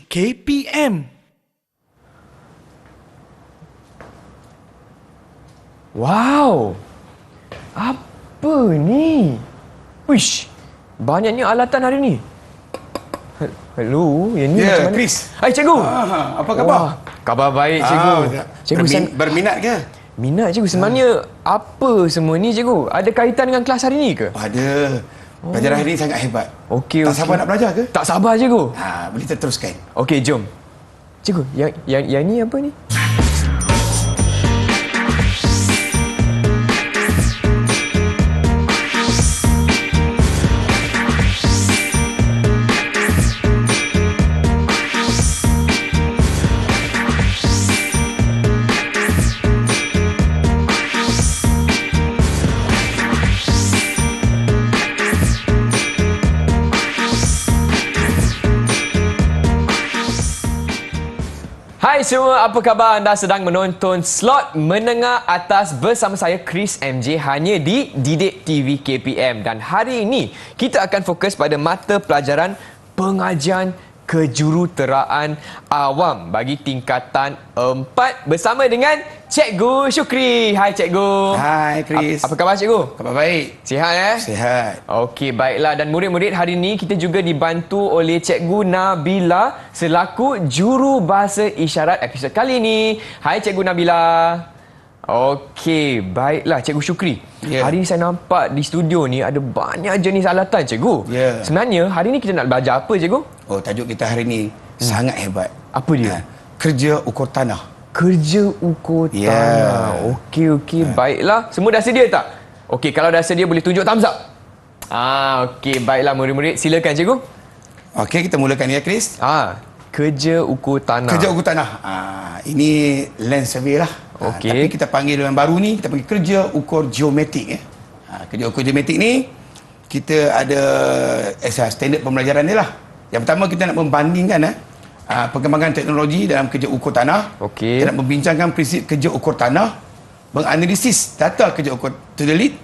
KPM. Wow! Apa ni? Wish! Banyaknya alatan hari ni. Hello, yang ni macam mana? Chris. Hai, cikgu. Apa khabar? Wah, khabar baik, cikgu. Cikgu, berminat ke? minat, cikgu. Sebenarnya apa semua ni, cikgu? Ada kaitan dengan kelas hari ni ke? Ada. Pelajaran hari ni sangat hebat. Okey, Tak sabar nak belajar ke? Tak sabar, cikgu. Boleh kita teruskan. Okey, jom. Cikgu, yang ni apa ni? Hai semua, apa khabar? Anda sedang menonton Slot Menengah Atas bersama saya Chris MJ hanya di Didik TV KPM. Dan hari ini kita akan fokus pada mata pelajaran pengajian kejuruteraan awam bagi tingkatan 4 bersama dengan Cikgu Syukri. Hai Cikgu. Hai Chris. Apa khabar Cikgu? Khabar baik. Sihat Sihat. Okey, baiklah. Dan murid-murid hari ini kita juga dibantu oleh Cikgu Nabila selaku juru bahasa isyarat episod kali ini. Hai Cikgu Nabila. Okey, baiklah Cikgu Syukri. Hari ini saya nampak di studio ni ada banyak jenis alatan Cikgu. Sebenarnya hari ini kita nak belajar apa Cikgu? Oh, tajuk kita hari ni sangat hebat. Apa dia? Kerja ukur tanah. Kerja ukur tanah. Okey, baiklah. Semua dah sedia tak? Okey, kalau dah sedia boleh tunjuk thumbs up. Okey, baiklah murid-murid. Silakan cikgu. Okey, kita mulakan ya Chris. Kerja ukur tanah. Kerja ukur tanah. Ini land survey lah. Okey. Tapi kita panggil yang baru ni, kita panggil kerja ukur geometrik. Kerja ukur geometrik ni, kita ada standard pembelajaran dia lah. Yang pertama kita nak membandingkan perkembangan teknologi dalam kerja ukur tanah. Okey. Kita nak membincangkan prinsip kerja ukur tanah, menganalisis data kerja ukur teodolit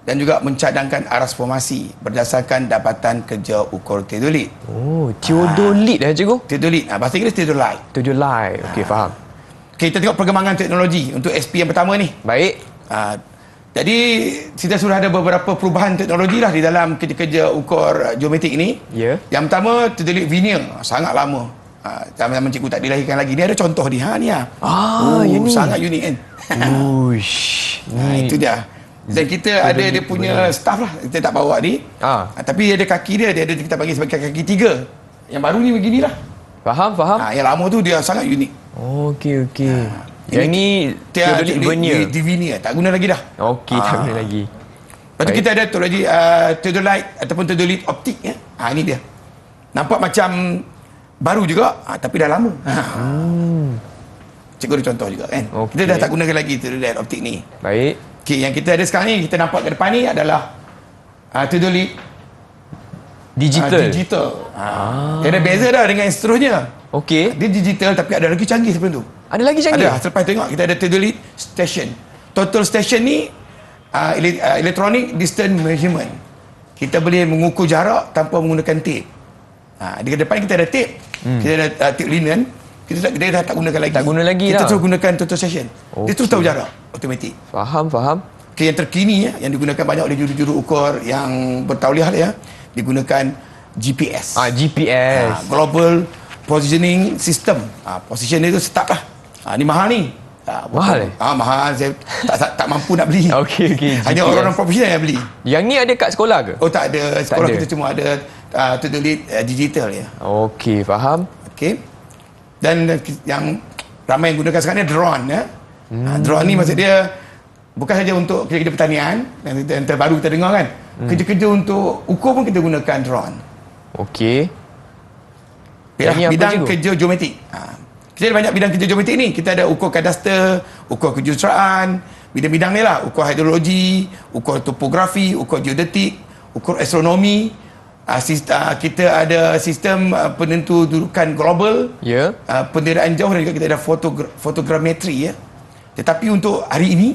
dan juga mencadangkan aras formasi berdasarkan dapatan kerja ukur teodolit. Oh, teodolit cikgu? Teodolit. Bahasa Inggeris teodolit. Teodolit. Okey, faham. Okay, kita tengok perkembangan teknologi untuk SP yang pertama ni. Baik. Jadi kita sudah ada beberapa perubahan teknologi lah di dalam kerja-kerja ukur geometrik ini. Ya. Yang pertama teodolit veneer, sangat lama. Zaman cikgu tak dilahirkan lagi. Ni ada contoh ni. Yang ni. Sangat unik kan. Uish. Itu dia. Dan kita ada dia punya staff lah. Kita tak bawa ni. Tapi ada kaki dia. Dia ada kita panggil sebagai kaki 3. Yang baru ni beginilah. Faham. Yang lama tu dia sangat unik. Okey. Yang ni teodolit veneer. Di veneer. Tak guna lagi dah. Okey, tak guna lagi. Lepas tu kita ada teknologi teodolit ataupun teodolit optik. Ini dia. Nampak macam baru juga, tapi dah lama. Cikgu ada contoh juga kan. Kita dah tak gunakan lagi teodolit optik ni. Baik. Okey, yang kita ada sekarang ni, kita nampak ke depan ni adalah teodolit digital. Dia ada beza dah dengan yang seterusnya. Okey. Dia digital tapi ada lagi canggih sebelum tu. Ada lagi canggih? Ada. Selepas tengok kita ada teodolit station. Total station ni electronic distance measurement. Kita boleh mengukur jarak tanpa menggunakan tape. Di depan kita ada tape. Kita ada tape linen. Dia dah tak gunakan lagi. Tak guna lagi kita dah. terus gunakan total station. Dia terus tahu jarak automatik. Faham. Okay, yang terkini yang digunakan banyak oleh juru-juru ukur yang bertauliah digunakan GPS. GPS. Global Positioning System. Position dia tu tetap lah. Ni mahal ni. Mahal? Mahal. Saya tak mampu nak beli. Okey. Hanya orang-orang profesional yang beli. Yang ni ada kat sekolah ke? Oh, tak ada. Sekolah ada. kita cuma ada teodolit digital ya. Okey, faham. Okey. Dan yang ramai yang gunakan sekarang ni drone ya. Drone ni maksud dia bukan saja untuk kerja-kerja pertanian yang terbaru kita dengar kan. Kerja-kerja untuk ukur pun kita gunakan drone. Okey. Bidang kerja geometrik. Kita ada banyak bidang kerja geometrik ni. Kita ada ukur kadaster, ukur kejuruteraan, bidang-bidang ni lah. Ukur hidrologi, ukur topografi, ukur geodetik, ukur astronomi. Kita ada sistem penentu dudukan global. Ya. Penderaan jauh dan juga kita ada fotogrametri ya. Tetapi untuk hari ini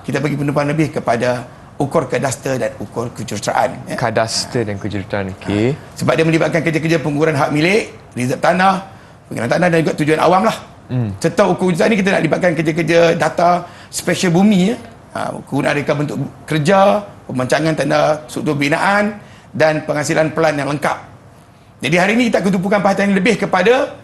kita bagi penempahan lebih kepada ukur kadaster dan ukur kejuruteraan. Kadaster dan kejuruteraan. Okey. Sebab dia melibatkan kerja-kerja pengukuran hak milik, reserve tanah, pengenalan tanah dan juga tujuan awam lah. Serta ukur wujud ni kita nak libatkan kerja-kerja data spesial bumi ya. Kegunaan reka bentuk kerja, pemancangan tanda struktur binaan dan penghasilan pelan yang lengkap. Jadi hari ini kita akan tumpukan perhatian lebih kepada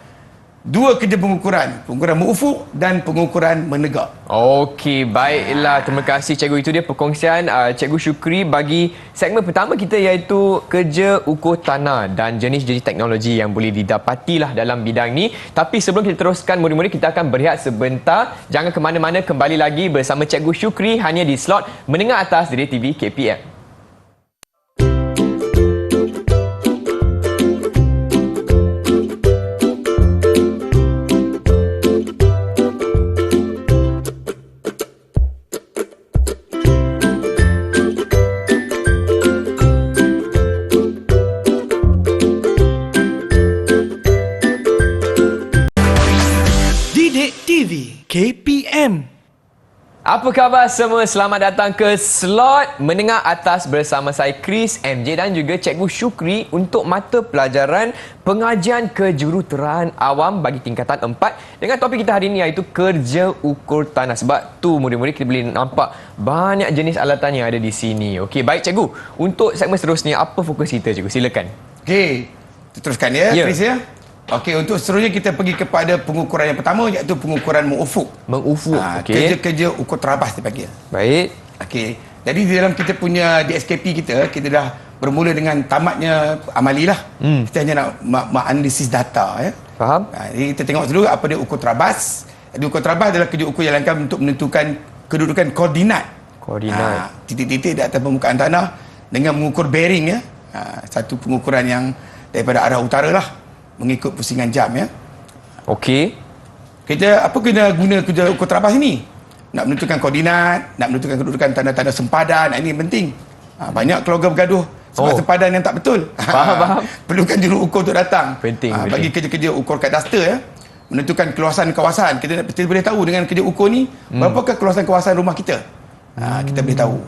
dua kerja pengukuran mengufuk dan pengukuran menegak. Okey, baiklah. Terima kasih cikgu. Itu dia perkongsian Cikgu Syukri bagi segmen pertama kita, iaitu kerja ukur tanah dan jenis-jenis teknologi yang boleh didapatilah dalam bidang ni. Tapi sebelum kita teruskan, murid-murid, kita akan berehat sebentar. Jangan ke mana-mana, kembali lagi bersama Cikgu Syukri hanya di slot Menengah Atas Didik TV KPM. KPM. Apa khabar semua? Selamat datang ke slot Menengah Atas bersama saya Chris MJ dan juga Cikgu Syukri untuk mata pelajaran pengajian kejuruteraan awam bagi tingkatan 4 dengan topik kita hari ini iaitu kerja ukur tanah. Sebab tu murid-murid kita boleh nampak banyak jenis alatan yang ada di sini. Okey, baik cikgu. Untuk segmen seterusnya, apa fokus kita cikgu? Silakan. Okey, teruskan ya, Ya. Chris ya. Okey, untuk seterusnya kita pergi kepada pengukuran yang pertama, iaitu pengukuran mengufuk. Mengufuk. Okey. Kerja-kerja ukur terabas dipanggil. Baik. Okey. Jadi di dalam kita punya DSKP kita dah bermula dengan tamatnya amali lah. Kita hanya nak analisis data ya. Faham? Jadi kita tengok dulu apa dia ukur terabas. Jadi ukur terabas adalah kerja ukur yang langkah untuk menentukan kedudukan koordinat. Titik-titik di atas permukaan tanah dengan mengukur bearing ya. Satu pengukuran yang daripada arah utara lah, mengikut pusingan jam ya. Okey. Kita guna kerja ukur terabas ini? Nak menentukan koordinat, nak menentukan kedudukan tanda-tanda sempadan. Ini yang penting. Banyak keluarga bergaduh sebab sempadan yang tak betul. Faham. Perlukan juru ukur untuk datang. Penting. Bagi kerja-kerja ukur kadaster ya. Menentukan keluasan kawasan. Kita boleh tahu dengan kerja ukur ni berapakah keluasan kawasan rumah kita. Kita boleh tahu.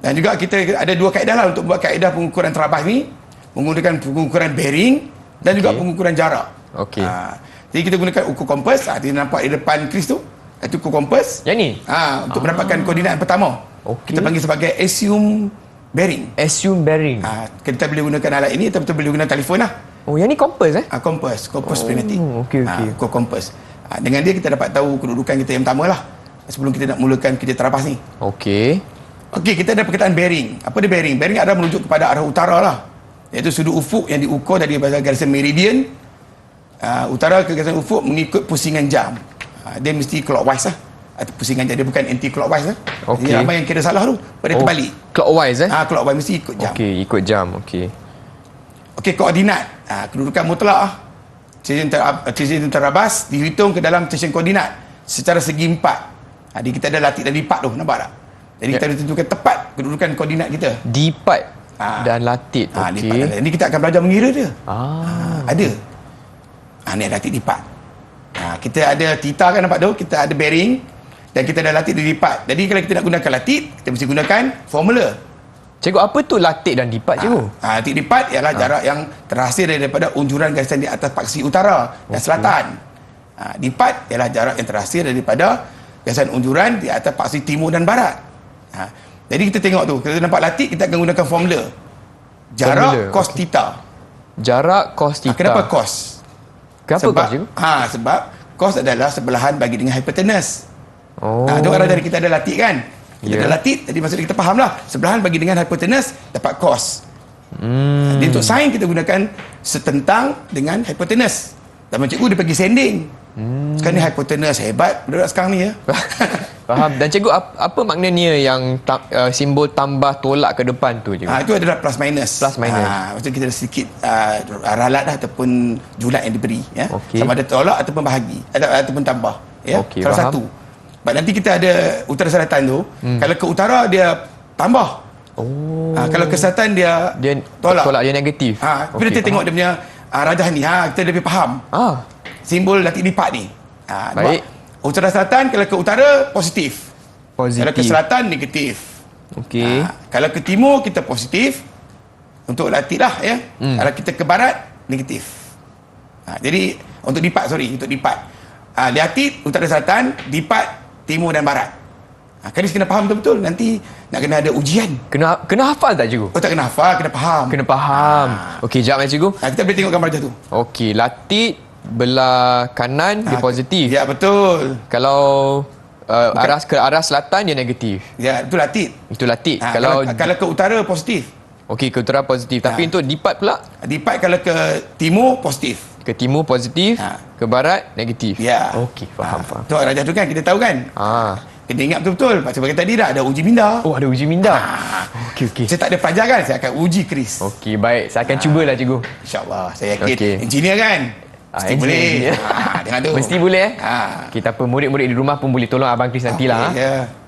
Dan juga kita ada dua kaedah lah untuk buat kaedah pengukuran terabas ni. Menggunakan pengukuran bearing dan juga pengukuran jarak. Okey. Jadi kita gunakan ukur kompas. Kita nampak di depan Chris tu. Itu ukur kompas. Yang ni? Untuk mendapatkan koordinat yang pertama. Okey. Kita panggil sebagai assume bearing. Assume bearing. Kita boleh gunakan alat ini atau kita boleh guna telefon lah. Oh, yang ni kompas Kompas pneumatik. Okey. Ukur kompas. Dengan dia kita dapat tahu kedudukan kita yang pertama lah. Sebelum kita nak mulakan kerja terabas ni. Okey. Okey, kita ada perkataan bearing. Apa dia bearing? Bearing adalah merujuk kepada arah utara lah. Iaitu sudut ufuk yang diukur daripada garisan meridian utara ke garisan ufuk mengikut pusingan jam. Dia mesti clockwise lah. Atau pusingan jam, dia bukan anti-clockwise lah. Okey. Jadi ramai yang kira salah tu. Pada terbalik. Clockwise Clockwise mesti ikut jam. Okey, ikut jam. Okey. Okey, koordinat. Kedudukan mutlak lah. Stesen terabas dihitung ke dalam stesen koordinat secara segi empat. Jadi kita ada latik dan lipat tu, nampak tak? Jadi kita ada tentukan tepat kedudukan koordinat kita. Dipat dan latit. Okey. Ini kita akan belajar mengira dia. Ada. Ni latik lipat. Kita ada theta kan, nampak tu? Kita ada bearing dan kita ada latik dan lipat. Jadi kalau kita nak gunakan latik, kita mesti gunakan formula. Cikgu, apa tu latik dan dipat cikgu? Latik lipat ialah jarak yang terhasil daripada unjuran garisan di atas paksi utara dan selatan. Dipat ialah jarak yang terhasil daripada garisan unjuran di atas paksi timur dan barat. Jadi kita tengok tu, kita nampak latik, kita akan gunakan formula. Jarak cos theta. Jarak cos theta. Kenapa cos? Kenapa cos cikgu? Sebab cos adalah sebelahan bagi dengan hypotenuse. Dia orang dari kita ada latik kan? Kita ada latik, jadi maksudnya kita faham lah. Sebelahan bagi dengan hypotenuse dapat cos. Jadi untuk sin kita gunakan setentang dengan hypotenuse. Dan cikgu dia pergi sending. Sekarang ni hypotenuse hebat budak sekarang ni ya. Faham. Dan cikgu, apa maknanya yang simbol tambah tolak ke depan tu cikgu? Itu adalah plus minus. Plus minus. Maksudnya kita ada sedikit ralat lah, ataupun julat yang diberi ya. Okey. Sama ada tolak ataupun bahagi ataupun tambah ya. Okey, salah faham. satu. Sebab nanti kita ada utara selatan tu, kalau ke utara dia tambah. Kalau ke selatan dia tolak dia negatif. Tapi kita tengok dia punya rajah ni, kita lebih faham. Simbol latik lipat ni. Baik. Utara selatan, kalau ke utara positif. Kalau ke selatan negatif. Okey. Kalau ke timur kita positif untuk latik lah ya. Kalau kita ke barat negatif. Jadi untuk dipat. Liatit, utara selatan, dipat, timur dan barat. Kris kena faham betul-betul. Nanti nak kena ada ujian. Kena hafal tak cikgu? Tak kena hafal, kena faham. Kena faham. Okey, jap cikgu. Kita boleh tengok gambar tu. Okey, latit belah kanan dia positif. Ya, betul. Kalau ke arah selatan dia negatif. Ya, itu latit. Itu latit. Kalau ke utara positif. Okey, ke utara positif. Tapi untuk dipat pula? Dipat kalau ke timur positif. Ke timur positif, ke barat negatif. Ya. Okey, faham. Tu Rajah tu kan kita tahu kan. Kena ingat betul-betul. Sebab tadi dah ada uji minda. Oh, ada uji minda. Okey. Saya tak ada pelajar kan, saya akan uji Kris. Okey, baik. Saya akan cubalah cikgu. InsyaAllah. Saya yakin. Engineer kan? Mesti boleh. Dengan tu. Mesti boleh Kita apa murid-murid di rumah pun boleh tolong Abang Kris nantilah.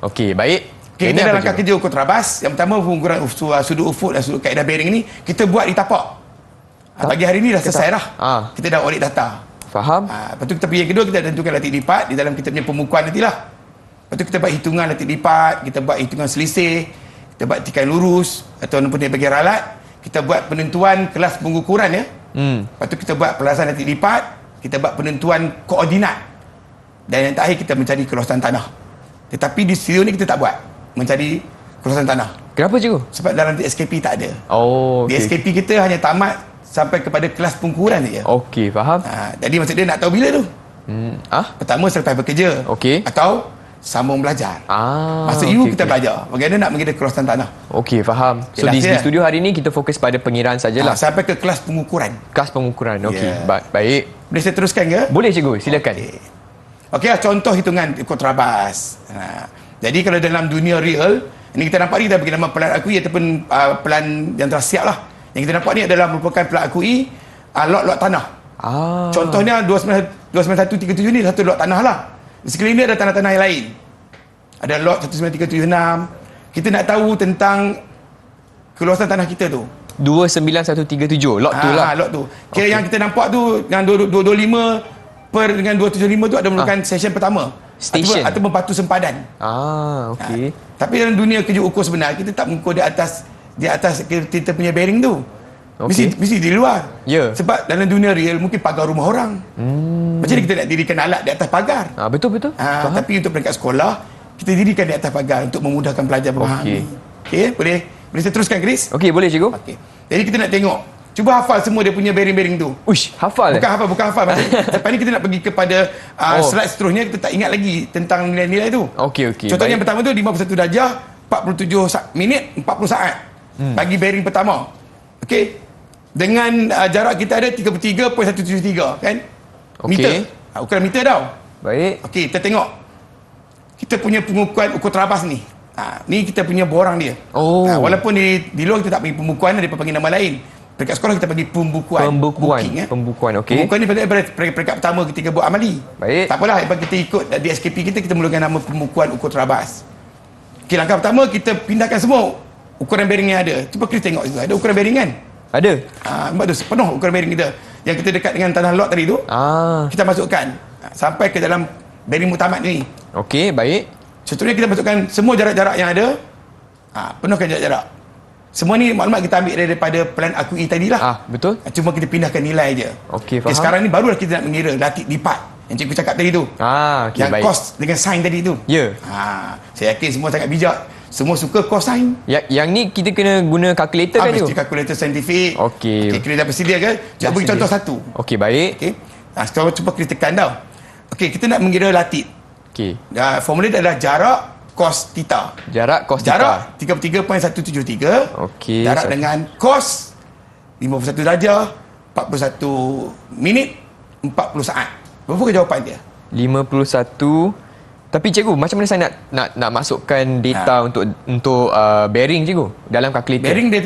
Okey, baik. Kita dalam langkah kerja ukur terabas. Yang pertama pengukuran sudut ufuk dan sudut kaedah bearing ni kita buat di tapak. Pagi hari ni dah selesai dah. Kita dah audit data. Faham? Lepas tu kita pergi yang kedua, kita tentukan latik lipat di dalam kita punya pemukuan nantilah. Lepas tu kita buat hitungan latik lipat, kita buat hitungan selisih, kita buat tikai lurus ataupun dia bagi ralat, kita buat penentuan kelas pengukuran ya. Lepas tu kita buat pelasan latik lipat, kita buat penentuan koordinat. Dan yang terakhir kita mencari keluasan tanah. Tetapi di studio ni kita tak buat mencari keluasan tanah. Kenapa cikgu? Sebab dalam SKP tak ada. Di Okey. SKP kita hanya tamat sampai kepada kelas pengukuran saja. Okey, faham. Jadi maksud dia nak tahu bila tu? Pertama selepas bekerja. Okey. Atau sambung belajar. Maksud you kita belajar. Bagaimana nak mengira keluasan tanah? Okey, faham. So di studio hari ni kita fokus pada pengiraan sajalah. Sampai ke kelas pengukuran. Kelas pengukuran. Okey, baik. Boleh saya teruskan ke? Boleh cikgu, silakan. Okey, contoh hitungan ukur terabas. Jadi kalau dalam dunia real, ini kita nampak ni kita bagi nama pelan akui ataupun pelan yang telah siap lah. Yang kita nampak ni adalah merupakan pelan akui lot-lot tanah. Contohnya 29137 ni satu lot tanah lah. Di sekeliling dia ada tanah-tanah yang lain. Ada lot 19376. Kita nak tahu tentang keluasan tanah kita tu. 29137 lot tu lah. Lot tu. Kira yang kita nampak tu dengan 225 per dengan 275 tu ada merupakan session pertama. Station. Ataupun batu sempadan. Okey. Tapi dalam dunia kerja ukur sebenar kita tak mengukur di atas kita punya bearing tu. Mesti di luar. Sebab dalam dunia real mungkin pagar rumah orang. Macam ni kita nak dirikan alat di atas pagar. Betul. Tapi untuk peringkat sekolah kita dirikan di atas pagar untuk memudahkan pelajar memahami. Okey, boleh saya teruskan Chris? Okey, boleh cikgu. Okey. Jadi kita nak tengok. Cuba hafal semua dia punya bearing-bearing tu. Uish, hafal. Bukan hafal. Lepas ni kita nak pergi kepada slide seterusnya, kita tak ingat lagi tentang nilai-nilai tu. Okey. Contohnya yang pertama tu 51 darjah 47 minit 40 saat. Bagi bearing pertama. Okey. Dengan jarak kita ada 33.173 kan? Meter. Ukuran meter tau. Baik. Okey, kita tengok. Kita punya pengukuran ukur terabas ni. Ni kita punya borang dia. Walaupun di luar kita tak panggil pembukuan, ada panggil nama lain. Peringkat sekolah kita panggil pembukuan. Pembukuan, okey. Pembukuan ni pada peringkat pertama ketika buat amali. Baik. Tak apalah, kita ikut di SKP kita mulakan nama pembukuan ukur terabas. Okey, langkah pertama kita pindahkan semua ukuran bearing yang ada. Cuba kita tengok situ. Ada ukuran bearing kan? Ada. Nampak tu, penuh ukuran bearing kita. Yang kita dekat dengan tanah lot tadi tu. Kita masukkan sampai ke dalam bearing muktamad ni. Okey, baik. Contohnya kita masukkan semua jarak-jarak yang ada. Penuhkan jarak-jarak. Semua ni maklumat kita ambil daripada pelan akui tadilah. Betul. Cuma kita pindahkan nilai je. Okey, faham. Sekarang ni barulah kita nak mengira latik lipat yang cikgu cakap tadi tu. Okey, yang baik. cos dengan sin tadi tu. Ya. Saya yakin semua sangat bijak. Semua suka cosine. Yang ni kita kena guna kalkulator kan tu? Mesti kalkulator saintifik. Okey. Kita dah bersedia ke? Cuba bagi contoh satu. Okey, baik. Okey. Sekarang cuba kita tekan tau. Okey, kita nak mengira latik. Okey. Formula dia adalah jarak cos theta. Jarak cos theta. Jarak 33.173. Okey. Jarak dengan cos 51 darjah 41 minit 40 saat. Berapa ke jawapan dia? 51. Tapi cikgu, macam mana saya nak masukkan data untuk bearing cikgu dalam kalkulator? Bearing dia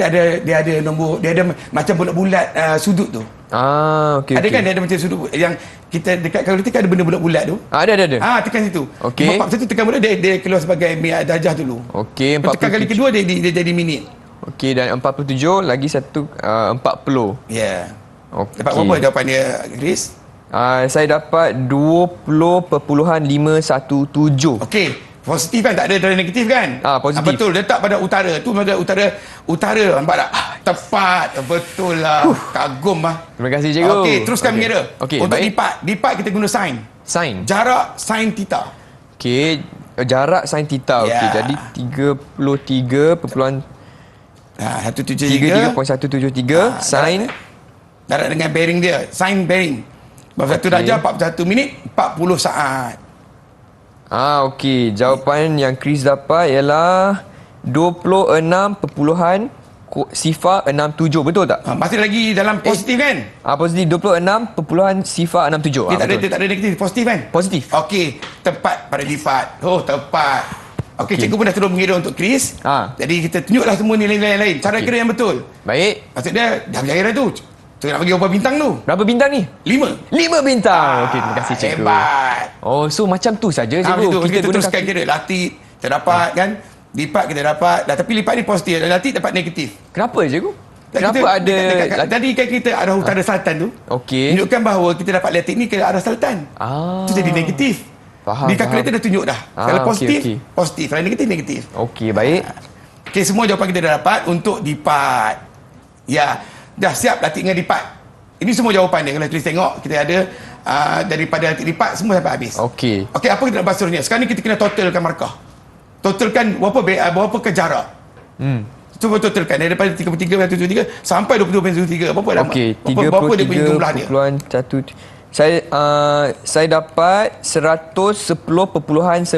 ada nombor, dia ada macam bulat-bulat sudut tu. Okey. Ada kan dia ada macam sudut yang kita dekat kalkulator kan ada benda bulat-bulat tu. Ada. Tekan situ. Okey. 41 tekan bulat dia keluar sebagai darjah dulu. Okey, 47. Tekan kali kedua dia jadi minit. Okey, dan 47 lagi satu 40. Ya. Okey. Dapat berapa jawapan dia, Chris? Saya dapat 20.517. Okey. Positif kan, tak ada negatif kan? Positif. Betul, letak pada utara. Tu pada utara nampak tak? Tepat. Betul lah. Kagum lah. Terima kasih cikgu. Okey, teruskan mengira. Okey, Untuk baik. dipat kita guna sin. Sin. Jarak sin theta. Okey, jarak sin theta. Okey, Ya. jadi 33.173 sin Darat dengan bearing dia. Sin bearing. 41 darjah, 41 minit, 40 saat. okey. Jawapan yang Chris dapat ialah 26.67. Betul tak? Masih lagi dalam positif kan? Positif 26.67. Dia tak ada negatif, positif kan? Positif. Okey, tepat pada dipat. Oh, tepat. Okey, cikgu pun dah terus mengira untuk Chris. Jadi kita tunjuklah semua nilai-nilai lain. Cara kira yang betul. Baik. Maksud dia dah berjaya dah tu. Tu nak bagi berapa bintang tu? Berapa bintang ni? 5. 5 bintang. Okey, terima kasih cikgu. Hebat. Oh, so macam tu saja cikgu. Betul. Kita guna teruskan kira. Latih kita dapat kan. Lipat kita dapat. Tapi lipat ni positif. Latih dapat negatif. Kenapa cikgu? Dan Kenapa ada... Tadi kan kita arah utara selatan tu. Okey. Tunjukkan bahawa kita dapat latih ni ke arah selatan. Itu jadi negatif. Faham. Di kalkulator dah tunjuk dah. Kalau positif, okey. positif. Kalau negatif, negatif. Okey, baik. Okey, semua jawapan kita dah dapat untuk dipat. Ya, dah siap latih dengan dipat. Ini semua jawapan dia. Kalau tulis tengok, kita ada daripada latih dipat, semua sampai habis. Okey. Okey, apa kita nak bahas seterusnya? Sekarang ni kita kena totalkan markah. Totalkan berapa ke jarak. Cuba totalkan daripada 33.73 sampai 22.73. Berapa lama? Okey, Berapa dia punya jumlah dia? 33.1 saya dapat 110.995.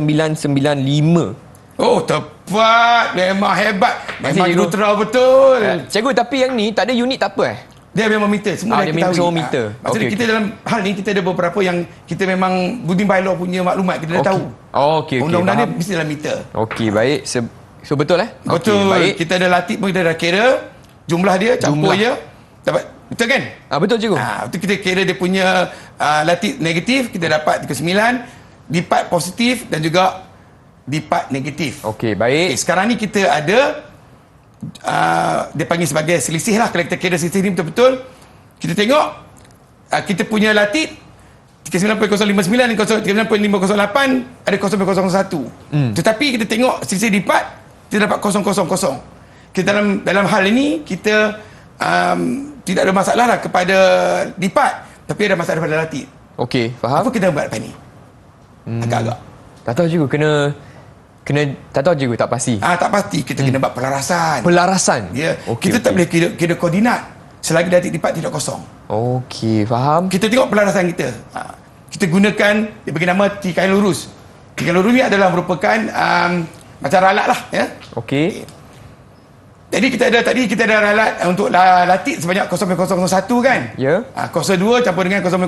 Oh, tepat. Memang hebat. Memang Cikgu. jurutera betul. Cikgu, tapi yang ni tak ada unit tak apa Dia memang meter. Semua dah dia ketahui. memang semua meter. Maksudnya kita dalam hal ni, kita ada beberapa yang kita memang Building Bylaw punya maklumat. Kita dah tahu. Okey. Undang-undang dia Faham. mesti dalam meter. Okey, baik. So betul Betul. Okey, baik. Kita ada latih pun kita dah kira. Jumlah dia, campur je. Dapat. Betul kan? Betul cikgu. Itu kita kira dia punya latih negatif. Kita dapat 39. Dipat positif dan juga dipat negatif. Okey, baik. Sekarang ni kita ada dia panggil sebagai selisih lah. Kalau kita kira selisih ni betul-betul, kita tengok kita punya latih 39.059 dan 39.508 ada 0.01. Tetapi kita tengok selisih dipat, kita dapat 0.00. Kita dalam hal ini kita tidak ada masalah lah kepada dipat, tapi ada masalah pada latih. Okey, faham. Apa kita buat lepas ni? Agak-agak. Tak tahu cikgu, kena tak tahu cikgu, tak pasti. Tak pasti. Kita kena buat pelarasan. Pelarasan. Ya. Okey, Kita tak boleh kira koordinat selagi latih dipat tidak kosong. Okey, faham. Kita tengok pelarasan kita. Kita gunakan, dia bagi nama tikai lurus. Tikai lurus ni adalah merupakan macam ralat lah. Ya. Okey. Jadi kita ada ralat untuk latih sebanyak 0.001 kan? Ya. 0.2 campur dengan 0.000.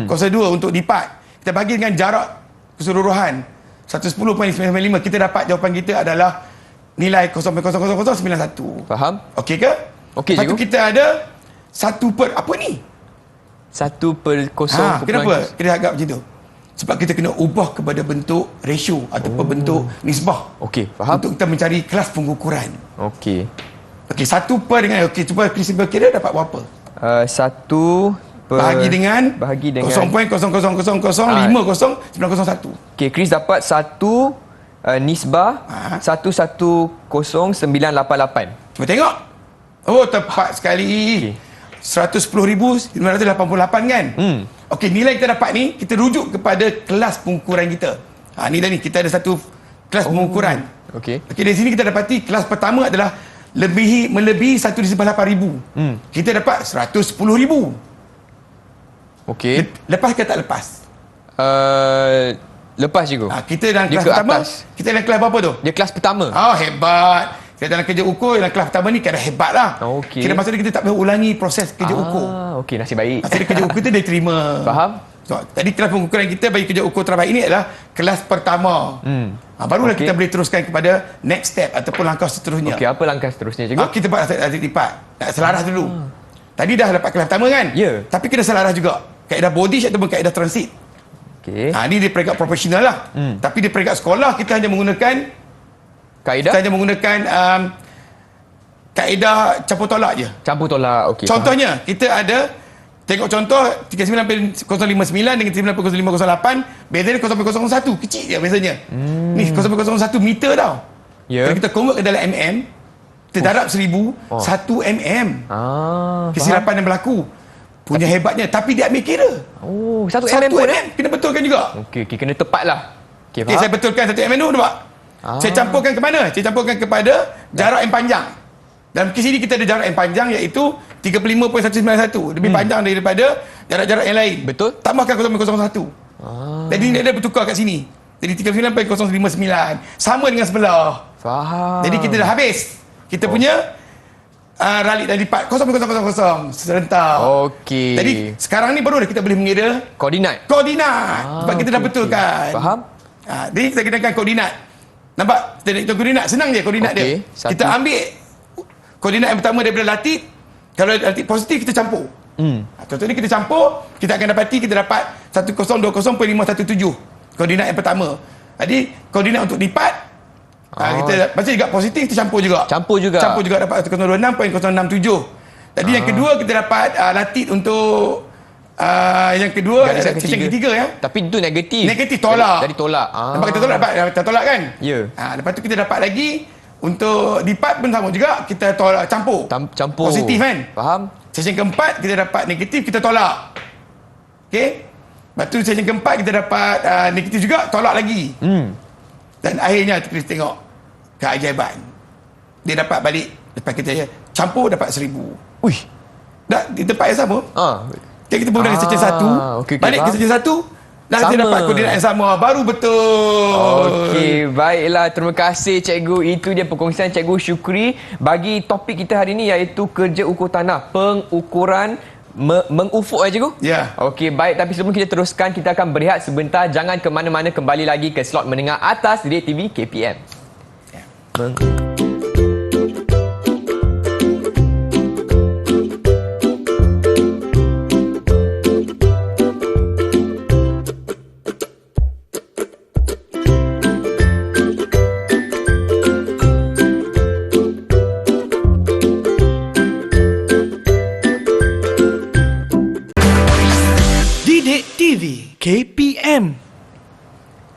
0.2 untuk dipat. Kita bagi dengan jarak keseluruhan 110.995. Kita dapat jawapan kita adalah nilai 0.00091. Faham. Okey ke? Okey, Lepas tu cikgu. kita ada 1 per apa ni? 1/0. Kenapa kita agak macam tu? Sebab kita kena ubah kepada bentuk ratio ataupun bentuk nisbah. Okey, faham. Untuk kita mencari kelas pengukuran. Okey. Okey, 1 per dengan cuba prinsipal kira dapat berapa? 1 Bahagi dengan 0.500901. 0.005091. Okey, Chris dapat 1 nisbah 110,988. Cuba tengok. Oh, tepat sekali. 110,988 kan? Okey, nilai kita dapat ni, kita rujuk kepada kelas pengukuran kita. Ni dah ni, kita ada satu kelas pengukuran. Okey. Okey, dari sini kita dapati kelas pertama adalah melebihi 1/8,000. Kita dapat 110,000. Okey. Lepas ke tak lepas? Lepas cikgu. Kita dalam Dia kelas ke pertama, atas. kita dalam kelas berapa tu? Dia kelas pertama. Hebat. Kita dalam kerja ukur, dalam kelas pertama ni kira hebat lah. Okey. Kira maksudnya kita tak perlu ulangi proses kerja ukur. Okey, nasib baik. Maksudnya kerja ukur tu dia terima. Faham? So, tadi kelas pengukuran kita bagi kerja ukur terbaik ini adalah kelas pertama. Barulah Okey. kita boleh teruskan kepada next step ataupun langkah seterusnya. Okey, apa langkah seterusnya cikgu? Kita buat latih lipat. Nak selaras dulu. Tadi dah dapat kelas pertama kan? Ya. Tapi kena selaras juga. Kaedah bodish ataupun kaedah transit. Okey. Ini di peringkat profesional lah. Tapi di peringkat sekolah kita hanya menggunakan Kaedah kaedah campur tolak je. campur tolak. Okey. Contohnya, kita ada tengok contoh 39.059 dengan 39.0508, beza dia 0.01, kecil je bezanya. Ni 0.01 meter tau. Ya. Kalau kita convert ke dalam mm, Terdarab 1000, 1 mm. Kesilapan yang berlaku. Punya hebatnya. Tapi dia ambil kira. Oh, 1 1 mm pun mm. Kena betulkan juga. Okey, kena tepat lah. Okey, Okay, saya betulkan 1 mm dulu, nampak? Saya campurkan ke mana? Saya campurkan kepada jarak yang panjang. Dalam kes ini kita ada jarak yang panjang iaitu 35.191. Lebih panjang daripada jarak-jarak yang lain. Betul. Tambahkan 0.01. Jadi dia ada bertukar kat sini. Jadi 39.059. Sama dengan sebelah. Faham. Jadi kita dah habis. Kita punya ralik dan lipat 0.000 serentak. Okey. Jadi sekarang ni baru dah kita boleh mengira Koordinat. sebab kita dah betulkan. Faham? Jadi kita gunakan koordinat. Nampak? Kita nak hitung koordinat. Senang je koordinat Okey, dia. satu. Kita ambil koordinat yang pertama daripada latid. Kalau latid positif, kita campur. Contoh ni kita campur, kita akan dapati kita dapat 1020.517. Koordinat yang pertama. Jadi, koordinat untuk lipat, kita baca juga positif, kita campur juga. Campur juga. Campur juga dapat 1026.067. Tadi yang kedua, kita dapat latid untuk yang kedua, Garisan section ketiga ya. Tapi itu negatif. Negatif, tolak. Dari tolak. Nampak kita tolak, kita tolak kan? Ya. Lepas tu kita dapat lagi untuk lipat pun sama juga, kita tolak campur. Campur. Positif kan? Faham? Session keempat kita dapat negatif, kita tolak. Okey? Lepas tu session keempat kita dapat negatif juga, tolak lagi. Dan akhirnya kita tengok keajaiban. Dia dapat balik lepas kita campur dapat 1000. Ui. Di tempat yang sama. Jadi kita menggunakan session 1, okey, balik ke faham. session 1, dah kita Sama. dapat koordinat yang sama, baru betul. Okey, baiklah. Terima kasih cikgu. Itu dia perkongsian Cikgu Syukri bagi topik kita hari ini iaitu kerja ukur tanah, pengukuran mengufuk cikgu? Ya. Okey, baik. Tapi sebelum kita teruskan, kita akan berehat sebentar. Jangan ke mana-mana, kembali lagi ke slot menengah atas Didik TV KPM. Ya. Didik TV KPM.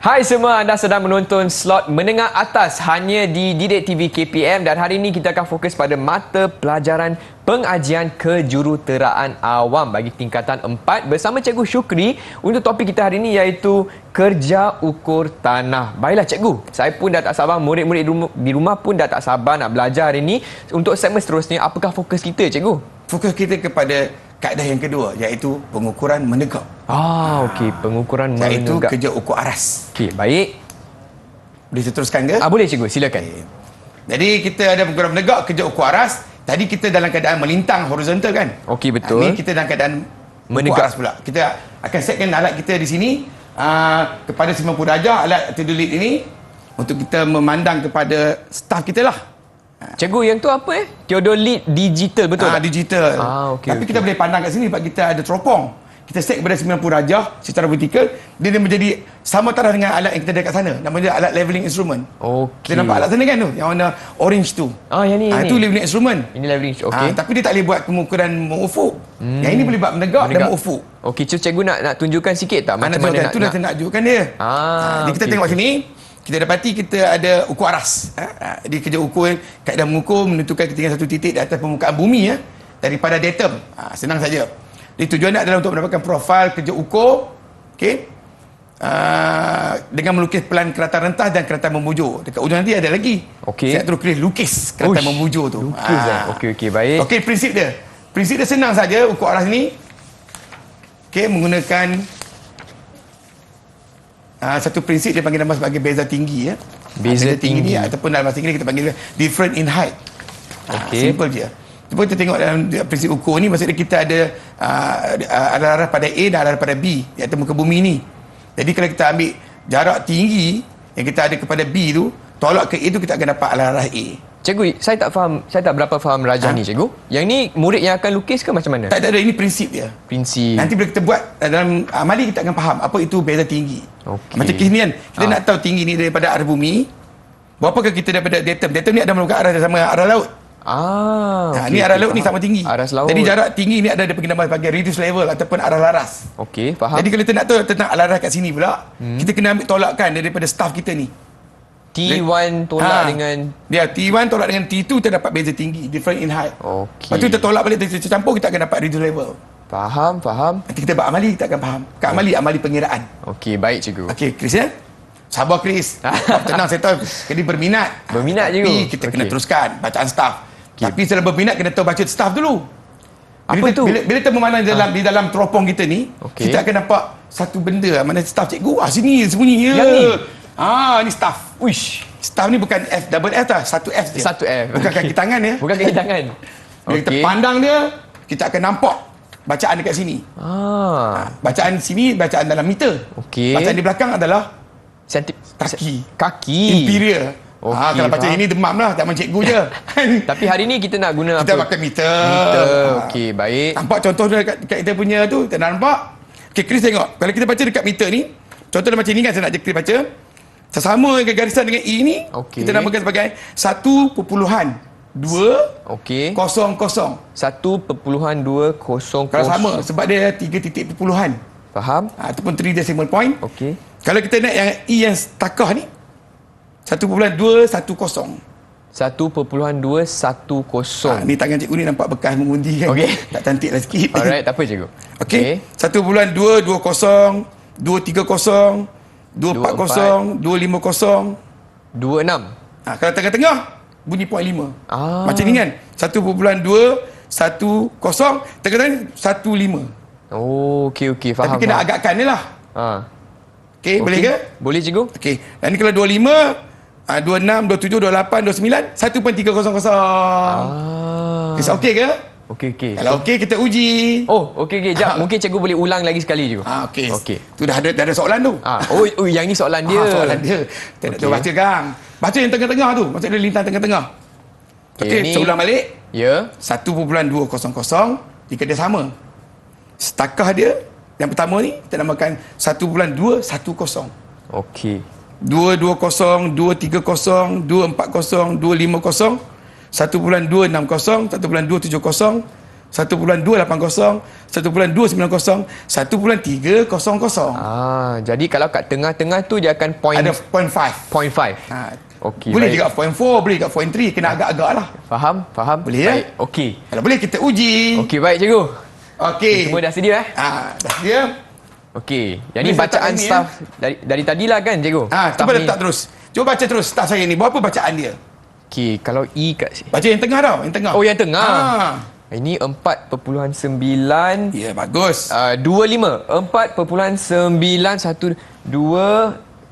Hai semua, anda sedang menonton slot menengah atas hanya di Didik TV KPM dan hari ini kita akan fokus pada mata pelajaran pengajian kejuruteraan awam bagi tingkatan 4 bersama Cikgu Syukri untuk topik kita hari ini iaitu kerja ukur tanah. Baiklah cikgu, saya pun dah tak sabar, murid-murid di rumah pun dah tak sabar nak belajar hari ini. Untuk segmen seterusnya, apakah fokus kita cikgu? Fokus kita kepada kaedah yang kedua iaitu pengukuran menegak. Okey, pengukuran Iaitu menegak. kerja ukur aras. Okey, baik. Boleh saya teruskan ke? Boleh cikgu, silakan. Jadi kita ada pengukuran menegak, kerja ukur aras. Tadi kita dalam keadaan melintang horizontal kan? Okey, betul. Ini kita dalam keadaan Menegak. ukur aras pula. Kita akan setkan alat kita di sini kepada 90 darjah, alat teodolit ini untuk kita memandang kepada staf kita lah. Cikgu, yang tu apa Theodolit digital, betul tak? Digital. Okey, Tapi okey. kita boleh pandang kat sini sebab kita ada teropong. Kita set kepada 90 darjah secara vertikal, dia menjadi sama taraf dengan alat yang kita ada kat sana. Nama dia alat leveling instrument. Okey. Kita nampak alat sana kan tu, yang warna orange tu. Yang ni. Itu leveling instrument. Ini leveling. Okey. Tapi dia tak boleh buat pengukuran mengufuk. Yang ini boleh buat menegak dan mengufuk. Okey, cikgu nak tunjukkan sikit tak macam mana Itu dah nak tunjukkan dia. Jadi kita okey, tengok okey. sini. Kita dapati kita ada ukur aras. Dia kerja ukur, kaedah mengukur menentukan ketinggian satu titik di atas permukaan bumi daripada datum. Senang saja. Jadi tujuan adalah untuk mendapatkan profil kerja ukur, okey. Dengan melukis pelan keratan rentas dan keratan membujur. Dekat ujung nanti ada lagi. Okey. Saya terus lukis keratan membujur tu. Lukis Okey, baik. Okey, prinsip dia. Prinsip dia senang saja ukur aras ni. Okey, menggunakan satu prinsip dia panggil nama sebagai beza tinggi ya. Beza tinggi. ni ataupun dalam bahasa Inggeris kita panggil different in height. Okey. Simple je. Cuba kita tengok dalam prinsip ukur ni, maksudnya kita ada arah pada A dan arah pada B di atas muka bumi ni. Jadi kalau kita ambil jarak tinggi yang kita ada kepada B tu, tolak ke A tu, kita akan dapat arah A. Cikgu, saya tak faham, saya tak berapa faham rajah ni cikgu. Yang ni murid yang akan lukis ke macam mana? Tak ada, ini prinsip dia. Prinsip. Nanti bila kita buat dalam amali, kita akan faham apa itu beza tinggi. Okey. Macam kes ni kan, kita nak tahu tinggi ni daripada arah bumi, berapakah kita daripada datum. Datum ni ada merupakan arah sama arah laut. Ni arah laut ni sama tinggi. Aras laut. Jadi jarak tinggi ni ada panggil nama sebagai reduced level ataupun arah laras. Okey, faham. Jadi kalau kita nak tahu tentang arah laras kat sini pula, kita kena ambil tolakkan daripada staff kita ni. T1 tolak dengan... Dia T1 tolak dengan T2, kita dapat beza tinggi, different in height. Okey. Lepas tu kita tolak balik, kita campur, kita akan dapat reduce level. Faham. Nanti kita buat amali, kita akan faham. Kat amali pengiraan. Okey, baik cikgu. Okey, Chris ya. Sabar Chris. Tenang, saya tahu. Jadi berminat. Berminat Tapi cikgu. kita kena teruskan bacaan staff. Okey. Tapi setelah berminat, kena tahu baca staff dulu. Apa tu? Bila kita memandang di dalam teropong kita ni, Okey. kita akan nampak satu benda. Mana staff cikgu, sini sembunyi ya. Yang ni? Ni staff. Uish. Staff ni bukan F, double F tau. Satu F je. Satu F. Bukan kaki tangan ya. Bukan kaki tangan. Bila kita pandang dia, kita akan nampak bacaan dekat sini. Bacaan sini, bacaan dalam meter. Okey. Bacaan di belakang adalah Kaki. Imperial. Okey, Kalau baca faham. ini demam lah, tak macam cikgu je. Tapi hari ni kita nak guna Kita apa? pakai meter. Okey, baik. Nampak contoh dia dekat kita punya tu, kita nak nampak. Okey, Chris tengok. Kalau kita baca dekat meter ni, contoh dia macam ni kan, saya nak Chris baca. Sesama dengan garisan dengan E ni, Okey. kita namakan sebagai 1.200. Okey. 1.200. Kalau sama, sebab dia 3 titik perpuluhan. Faham? Ataupun 3 decimal point. Okey. Kalau kita nak yang E yang takah ni, 1.210. 1.210. Ni tangan cikgu ni nampak bekas mengundi kan. Okey. Tak cantik lah sikit. Alright, tak apa cikgu. Okey. 1.220, 230, 240, 250. 26. Kalau tengah-tengah, bunyi point 5. Macam ni kan. 1.210, tengah-tengah 1.5. Oh, okey, faham. Tapi kena agakkan dia lah. Okey, boleh ke? Boleh cikgu. Okey. Dan ni kalau 25, 26, 27, 28, 29, 1.30. Okey ke? Okey. Kalau okey, kita uji. Okey. Jap, mungkin cikgu boleh ulang lagi sekali cikgu. Okey. Tu dah ada soalan tu. Yang ni soalan dia. Soalan dia. Kita nak tahu baca gang. Baca yang tengah-tengah tu. Maksudnya lintang tengah-tengah. Okey, ni- saya ulang balik. Ya. 1.200 jika dia sama. Stakah dia yang pertama ni kita namakan 1.210. Okey. 220, 230, 240, 250, 1.260, 1.270, 1.280, 1.290, 1.300. Jadi kalau kat tengah-tengah tu dia akan point Ada point 5. 0.5. Okey. Boleh baik. juga point 4, boleh juga point 3. Kena agak-agak lah. Faham? Boleh ya? Baik. Okey. Kalau boleh kita uji. Okey, baik cikgu. Okey. Semua dah sedia Dah dia. Okey. Yang ni Boleh bacaan letak ni, staff dari tadilah kan cikgu? Cuba Staff ni. letak terus. Cuba baca terus staff saya ni. Berapa bacaan dia? Okey, kalau E kat sini. Baca yang tengah tau. Yang tengah. Oh, yang tengah. Ini 4.9. Ya, bagus. 25. 4.912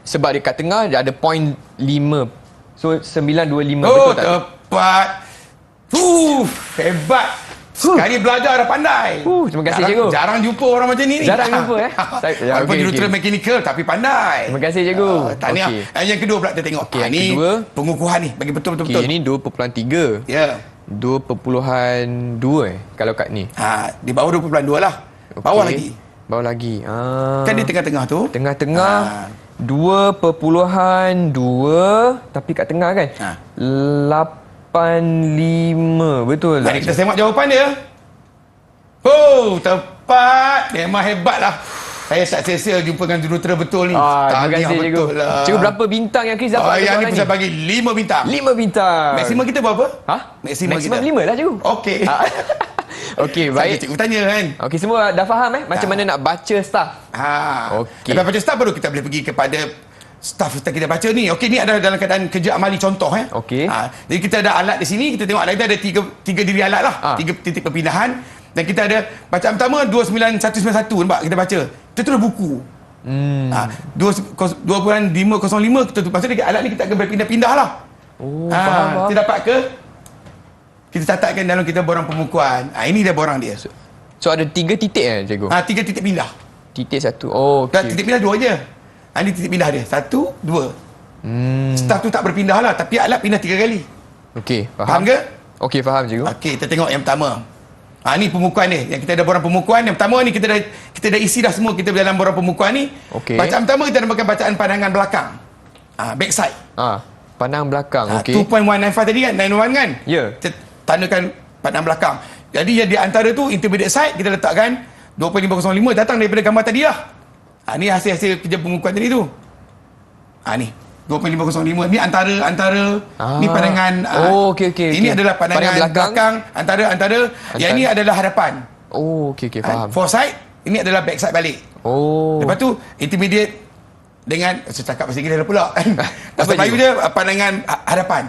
sebab dekat tengah dia ada point 5. So 925 betul tak? Tepat. Hebat. Sekali belajar dah pandai. Terima kasih cikgu. Jarang jumpa orang macam ni. Jarang jumpa Walaupun juruterus mechanical tapi pandai. Terima kasih cikgu. Tahniah. Yang kedua pula kita tengok. Yang ni kedua. pengukuhan ni bagi betul-betul. Okey, ini 2.3. Ya. 2.2 kalau kat ni. Di bawah 2.2 lah. Bawah lagi. Bawah lagi. Kan di tengah-tengah tu. Tengah-tengah 2.2 tapi kat tengah kan? 85. Betul tak? Mari kita semak jawapan dia. Tepat. Memang hebat lah. Saya tak selesa jumpa dengan juruterus betul ni. Terima kasih cikgu. Betul lah. Cikgu berapa bintang yang Chris dapat? Yang ni saya bagi 5 bintang. 5 bintang. Maksimum kita berapa? Maksimum kita 5 lah cikgu. Okey. Okey, baik. Cikgu tanya kan. Okey, semua dah faham macam mana nak baca staff. Okey. Lepas baca staff baru kita boleh pergi kepada staff kita baca ni. Okey, ni ada dalam keadaan kerja amali contoh Okey. Jadi kita ada alat di sini, kita tengok alat kita ada tiga diri alat lah. 3 titik perpindahan. Dan kita ada bacaan pertama 29191 nampak kita baca. Kita tulis buku. 2.505 kita tu pasal dekat alat ni kita akan berpindah-pindah lah. Faham. Kita dapat ke? Kita catatkan dalam kita borang pembukuan. Ini dia borang dia. So ada 3 titik cikgu? 3 titik pindah. Titik 1. Oh, okey. Titik pindah 2 je. Ini titik pindah dia. 1, 2. Staff tu tak berpindah lah. Tapi alat pindah 3 kali. Okey, Faham ke? Okey, faham cikgu. Okey, kita tengok yang pertama. Ni pembukuan ni. Yang kita ada borang pembukuan. Yang pertama ni kita dah isi dah semua kita dalam borang pembukuan ni. Okey. Bacaan pertama kita namakan bacaan pandangan belakang. Backside. Pandang belakang. Okey. 2.195 tadi kan? 911 kan? Ya. Kita tandakan pandang belakang. Jadi yang di antara tu intermediate side kita letakkan 2.505 datang daripada gambar tadi lah. Ni hasil-hasil kerja pembukuan tadi tu. Ni 2.505. Ni antara ni pandangan okey. ini adalah pandangan belakang antara yang ini adalah hadapan. Okey, faham. Foresight, ini adalah backside balik. Lepas tu intermediate dengan saya cakap bahasa Inggeris pula kan. Bahasa Melayu je pandangan hadapan.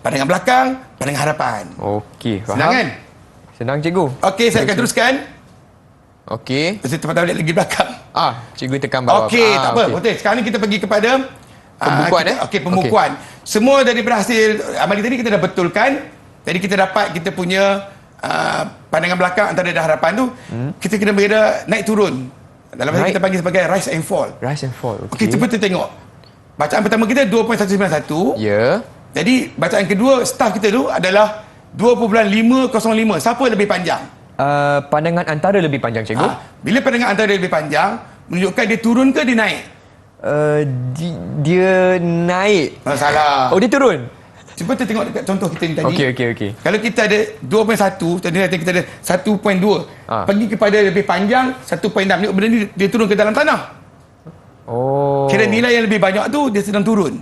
Pandangan belakang, pandangan harapan. Okey, faham. Senang kan? Senang cikgu. Okey, saya akan teruskan. Okey. Saya tempat balik lagi belakang. Cikgu tekan bawah. Okey, tak apa. Betul. Sekarang ni kita pergi kepada pembukuan. Pembukuan. Semua daripada hasil amali tadi kita dah betulkan. Jadi kita dapat kita punya pandangan belakang antara dan harapan tu. Kita kena beda naik turun. Dalam bahasa kita panggil sebagai rise and fall. Rise and fall. Okey, cuba kita tengok. Bacaan pertama kita 2.191. Ya. Jadi bacaan kedua staff kita tu adalah 2.505. Siapa lebih panjang? Pandangan antara lebih panjang, cikgu. Bila pandangan antara lebih panjang, menunjukkan dia turun ke dia naik? Dia naik. Salah. Dia turun. Cuba kita tengok dekat contoh kita ni tadi. Okey. Kalau kita ada 2.1, tadi kita ada 1.2. Pergi kepada lebih panjang 1.6. Tengok benda ni dia turun ke dalam tanah. Kira nilai yang lebih banyak tu dia sedang turun.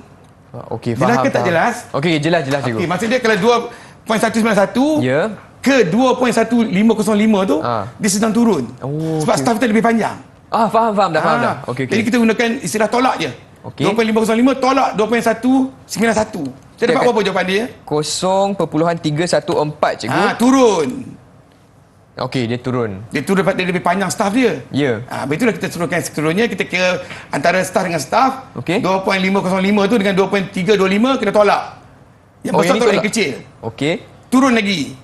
Okey, jelas faham. Ke tak jelas? Okey, jelas cikgu. Okey, maksud dia kalau 2.191 ke 2.1505 tu dia sedang turun. Sebab staff kita lebih panjang. Faham dah. Okey. Jadi kita gunakan istilah tolak je. Okey. 2.505 tolak 2.191. Saya dapat berapa jawapan dia? 0.314, cikgu. Turun. Okey, dia turun. Dia turun dia lebih panjang staff dia. Ya. Begitulah kita suruhkan seterusnya. Kita kira antara staff dengan staff. Okey. 2.505 tu dengan 2.325 kena tolak. Yang besar tolak yang kecil. Okey. Turun lagi.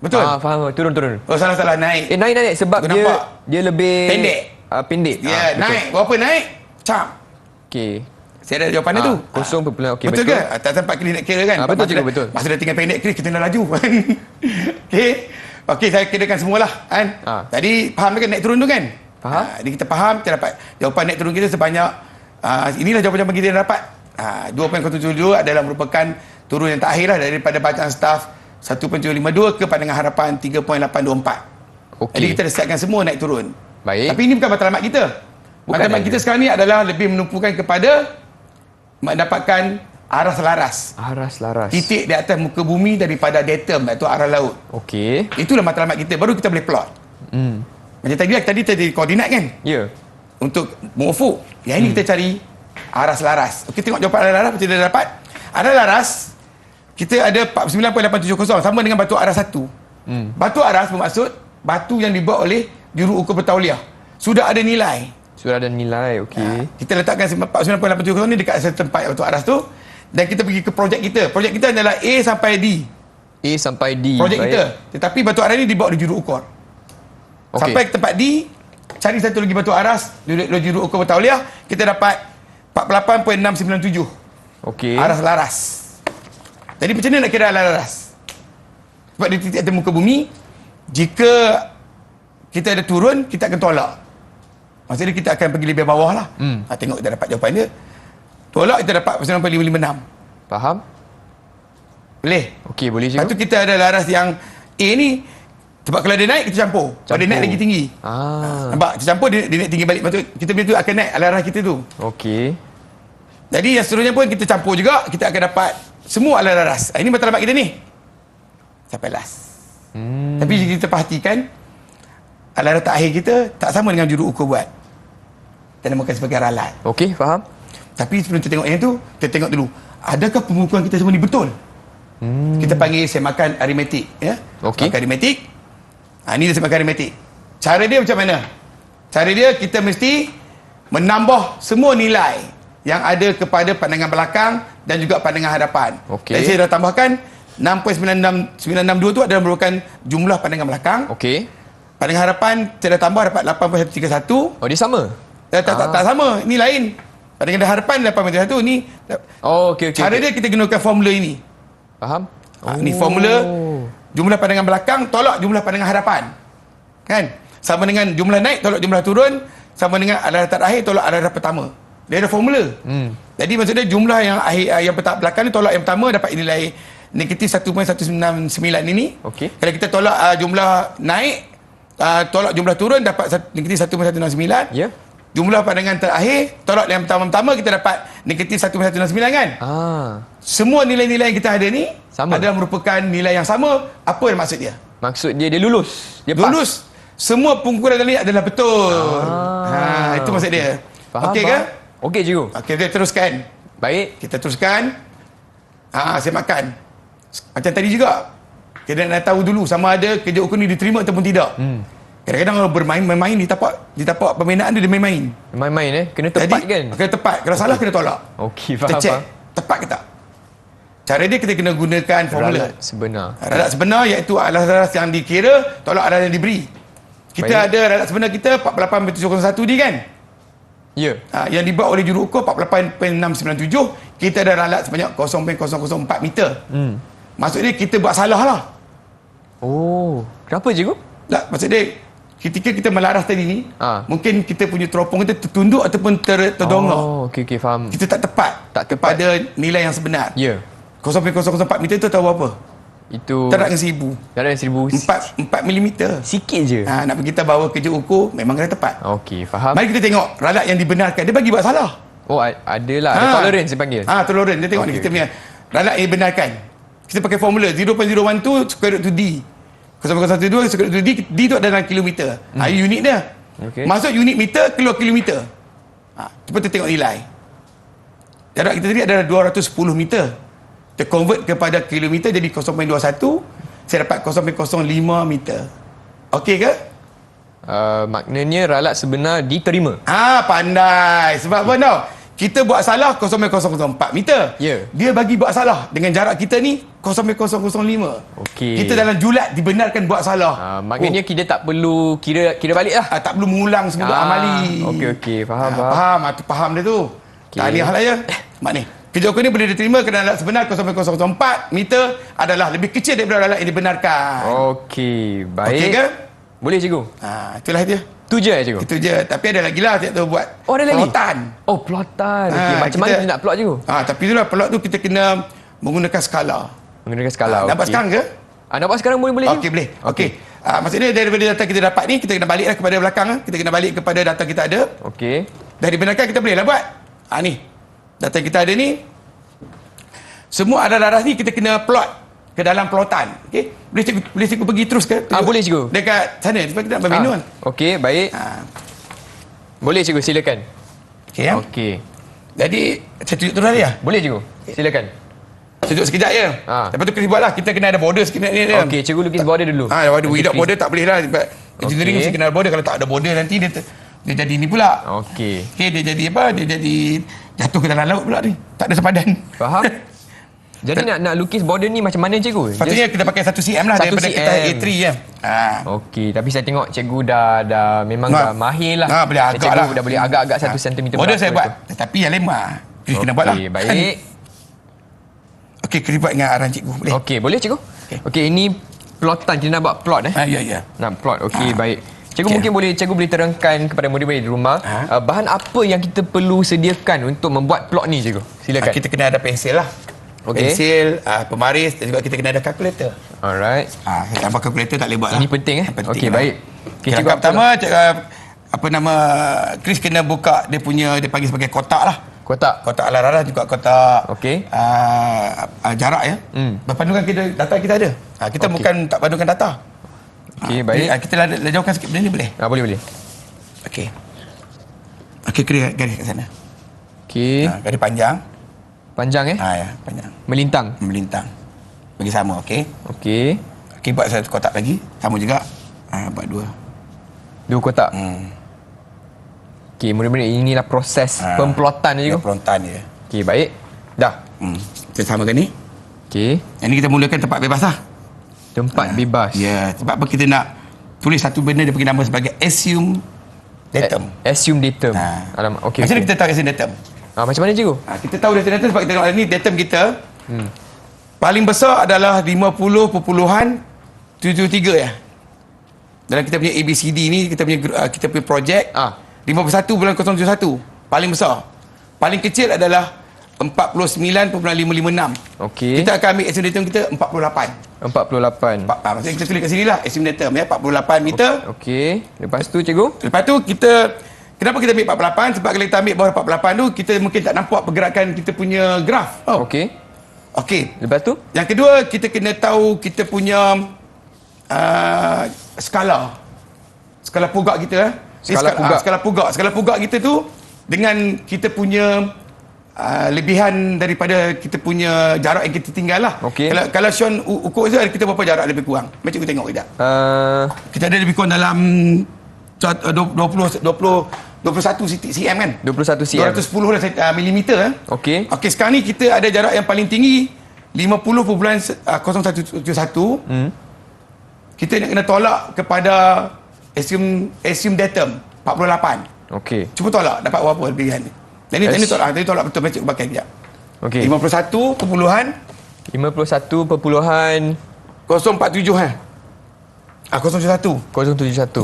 Betul? Faham. Turun. Salah naik. Naik sebab dia lebih pendek. Ya, naik. Berapa naik? Cap. Okey. Saya ada jawapan dia tu. Okey, betul ke? Tak sempat kena nak kira kan? Betul cikgu, betul. Masa dah tinggal pendek kira kita nak laju. Okey, saya kirakan semualah kan. Tadi faham kan naik turun tu kan? Faham. Jadi kita faham, kita dapat jawapan naik turun kita sebanyak inilah jawapan kita yang dapat. 2.072 adalah merupakan turun yang terakhir lah daripada bacaan staff 1.752 ke pandangan harapan 3.824. Jadi kita dah siapkan semua naik turun. Baik. Tapi ini bukan matlamat kita. Matlamat kita sekarang ni adalah lebih menumpukan kepada mendapatkan arah selaras. Titik di atas muka bumi daripada datum iaitu arah laut. Okey. Itulah matlamat kita. Baru kita boleh plot. Macam tadi koordinat kan? Ya. Untuk mengufuk. Yang ini kita cari arah selaras. Okey, tengok jawapan arah laras macam dia dapat. Arah laras kita ada 49.870 sama dengan batu aras 1. Batu aras bermaksud batu yang dibuat oleh juru ukur bertauliah. Sudah ada nilai. Okey. Kita letakkan 49.870 ni dekat satu tempat batu aras tu dan kita pergi ke projek kita. Projek kita adalah A sampai D. Projek kita. Tetapi batu aras ni dibawa oleh juru ukur. Sampai ke tempat D, cari satu lagi batu aras oleh juru ukur bertauliah, kita dapat 48.697. Okey. Aras laras. Jadi macam mana nak kira arah laras? Sebab di titik atas muka bumi, jika kita ada turun, kita akan tolak. Maksudnya kita akan pergi lebih bawah lah. Tengok kita dapat jawapan dia. Tolak kita dapat 9.556. Faham? Boleh? Okey, boleh cikgu. Lepas tu kita ada laras yang A ni, sebab kalau dia naik, kita campur. Kalau dia naik lagi tinggi. Nampak? Kita campur, dia naik tinggi balik. Lepas tu kita punya tu akan naik laras kita tu. Okey. Jadi yang seterusnya pun kita campur juga, kita akan dapat semua ala laras. Ini matlamat kita ni. Sampai last. Tapi jika kita perhatikan, ala terakhir kita tak sama dengan juru ukur buat. Kita namakan sebagai ralat. Okey, faham. Tapi sebelum kita tengok yang tu, kita tengok dulu. Adakah pengukuran kita semua ni betul? Kita panggil semakan aritmetik. Ya? Okey. Semakan aritmetik. Ini dia semakan aritmetik. Cara dia macam mana? Cara dia, kita mesti menambah semua nilai yang ada kepada pandangan belakang dan juga pandangan hadapan. Okey. Dan saya dah tambahkan 6.962 tu adalah merupakan jumlah pandangan belakang. Okey. Pandangan harapan saya dah tambah dapat 8.131. Dia sama? Tak sama. Ini lain. Pandangan harapan 8.131 ni. Okey. Cara dia kita gunakan formula ini. Faham? Ini formula jumlah pandangan belakang tolak jumlah pandangan harapan. Kan? Sama dengan jumlah naik tolak jumlah turun, sama dengan arah terakhir tolak arah pertama. Dia ada formula. Jadi maksudnya jumlah yang akhir yang belakang ni tolak yang pertama dapat nilai negatif 1.199 ini. Okey. Kalau kita tolak jumlah naik, tolak jumlah turun dapat negatif 1.169. Ya. Jumlah pandangan terakhir, tolak yang pertama-tama kita dapat negatif 1,169 kan? Semua nilai-nilai yang kita ada ni sama. adalah merupakan nilai yang sama. Apa yang maksud dia? Maksud dia lulus. Dia Lulus. Semua pengukuran dalam ni adalah betul. Itu maksud dia. Faham, Okey ke? Okey, cikgu. Okey, kita teruskan. Baik. Kita teruskan. Saya makan. Macam tadi juga. Kita nak tahu dulu sama ada kerja ukur ni diterima ataupun tidak. Kadang-kadang kalau bermain-main di tapak pembinaan dia main-main. Main-main Kena tepat kan? Kena tepat. Kalau salah kena tolak. Okey, Kita faham. check tepat ke tak. Cara dia kita kena gunakan formula. Ralat sebenar. Ralat sebenar iaitu alas-alas yang dikira tolak alas yang diberi. Kita Baik. ada ralat sebenar kita 48.701 D kan? Ya. Yang dibuat oleh juru ukur 48.697. Kita ada ralat sebanyak 0.004 meter. Maksudnya kita buat salah lah. Oh, kenapa cikgu? Tak, maksud dia ketika kita melaras tadi ni, mungkin kita punya teropong kita tertunduk ataupun terdongak. Oh, okey, faham. Kita tak tepat kepada nilai yang sebenar. Ya. 0.004 meter tu tahu apa? Itu Tak nak dengan 1000. tak ada 1000. 4 milimeter. Sikit je. Nak pergi kita bawa kerja ukur memang kena tepat. Okey, faham. Mari kita tengok ralat yang dibenarkan. Dia bagi buat salah. Oh, adalah. Ada tolerance dia panggil. Tolerance. Dia tengok ni kita punya ralat yang dibenarkan. Kita pakai formula 0.012 square root to D. 0.012 square root to D. D tu adalah kilometer. Unit dia. Okey. Masuk unit meter, keluar kilometer. Cuba kita tengok nilai. Jarak kita tadi adalah 210 meter. Kita convert kepada kilometer jadi 0.21. Saya dapat 0.05 meter. Okey ke? Maknanya ralat sebenar diterima. Pandai. Sebab apa tau? Kita buat salah 0.004 meter. Ya. Dia bagi buat salah dengan jarak kita ni 0.005. Okey. Kita dalam julat dibenarkan buat salah. Maknanya kita tak perlu kira balik lah. Tak perlu mengulang semua amali. Okey, faham. Faham dia tu. Tahniah lah ya. Mak ni. Kerja ukur ni boleh diterima kerana ralat sebenar 0.004 meter adalah lebih kecil daripada ralat yang dibenarkan. Okey, baik. Okey ke? Boleh cikgu? Itulah dia. Tu je cikgu? Itu je. Tapi ada lagi lah kita buat ada lagi? plotan. Oh, plotan. Okey, macam mana kita nak plot cikgu? Tapi itulah plot tu kita kena menggunakan skala. Menggunakan skala. Nampak sekarang ke? Nampak sekarang boleh. Okey, boleh. Okey. Maksudnya daripada data kita dapat ni, kita kena baliklah kepada belakang. Kita kena balik kepada data kita ada. Okey. Dah dibenarkan, kita bolehlah buat. Ni. Data yang kita ada ni. Semua aras-aras ni kita kena plot ke dalam plotan. Okey. Boleh cikgu pergi terus ke? Boleh cikgu. Dekat sana sebab kita nak berminum kan. Okey, baik. Boleh cikgu, silakan. Okey ya. Okey. Jadi saya tunjuk terus dia. Boleh cikgu. Silakan. Tunjuk sekejap je. Lepas tu kena buatlah. Kita kena ada border sikit ni dia. Okey, cikgu lukis border dulu. Without border tak boleh lah. Sebab engineering mesti kena ada border. Kalau tak ada border nanti dia jadi ni pula. Okey. Dia jadi apa? Dia jadi jatuh ke dalam laut pula ni. Tak ada sepadan. Faham? Jadi nak lukis border ni macam mana cikgu? Patutnya kita pakai 1 cm lah 1 daripada cm. kita A3 ya. Okey, tapi saya tengok cikgu dah memang dah mahir lah. Boleh agak cikgu lah. dah boleh agak-agak 1 cm. Border saya buat. Tetapi yang lemah. Kena buat lah. Okey, baik. Okey, kena buat dengan arahan cikgu. Boleh? Okey, boleh cikgu? Okey, ini plotan. Kita nak buat plot Ya. Nak plot. Okey, baik. Cikgu mungkin cikgu boleh terangkan kepada murid-murid di rumah bahan apa yang kita perlu sediakan untuk membuat plot ni cikgu. Silakan. Kita kena ada pensel lah. Pensel, pemaris dan juga kita kena ada kalkulator. Alright. Tanpa kalkulator tak boleh buat lah. Ini penting Okey, baik. Okay, cikgu pertama Chris kena buka dia panggil sebagai kotak lah. Kotak alas-alas juga kotak. Okey. Jarak ya. Berpandukan data kita ada. Kita bukan tak pandukan data. Okey, baik. Kita jauhkan sikit benda ni boleh? Boleh. Okey. Okey, garis kat sana. Okey. Garis panjang. Panjang Ya, panjang. Melintang. Bagi sama, okey. Okey. Okey, buat satu kotak lagi. Sama juga. Buat dua. Kotak. Okey, murid-murid, inilah proses pemplotan je. Pemplotan dia. Okey, baik. Dah. Kita samakan ni. Okey. Yang ni kita mulakan tempat bebas lah. Tempat bebas. Ya, sebab apa kita nak tulis satu benda dia bagi nama sebagai assume datum. Assume datum. Alamak. Okey. Macam mana kita tahu assume datum? Macam mana cikgu? Kita tahu assume datum sebab kita tengok ni datum kita. Paling besar adalah 50.73 ya. Dalam kita punya ABCD ni, kita punya projek 51.071 paling besar. Paling kecil adalah 49.556. Okey. Kita akan ambil assume datum kita 48. 48. Maksudnya kita tulis kat sini lah assume datum ya, 48 meter. Okey. Lepas tu cikgu? Lepas tu kita Kenapa kita ambil 48? Sebab kalau kita ambil bawah 48 tu, kita mungkin tak nampak pergerakan kita punya graf. Okey. Okey. Lepas tu? Yang kedua, kita kena tahu kita punya skala. Skala pugak kita. Skala pugak kita tu dengan kita punya lebihan daripada kita punya jarak yang kita tinggal lah. Okey. Kalau Sean ukur tu, kita berapa jarak lebih kurang? Macam kita tengok kejap. Kita ada lebih kurang dalam 21 cm kan? 21 cm. 210 milimeter. Okey. Okey, sekarang ni kita ada jarak yang paling tinggi 50.011. Kita nak kena tolak kepada assume datum 48. Okey. Cuba tolak dapat berapa lebihan ni. Dan ni tolak betul macam pakai kejap. Okey. 51.047 071 071.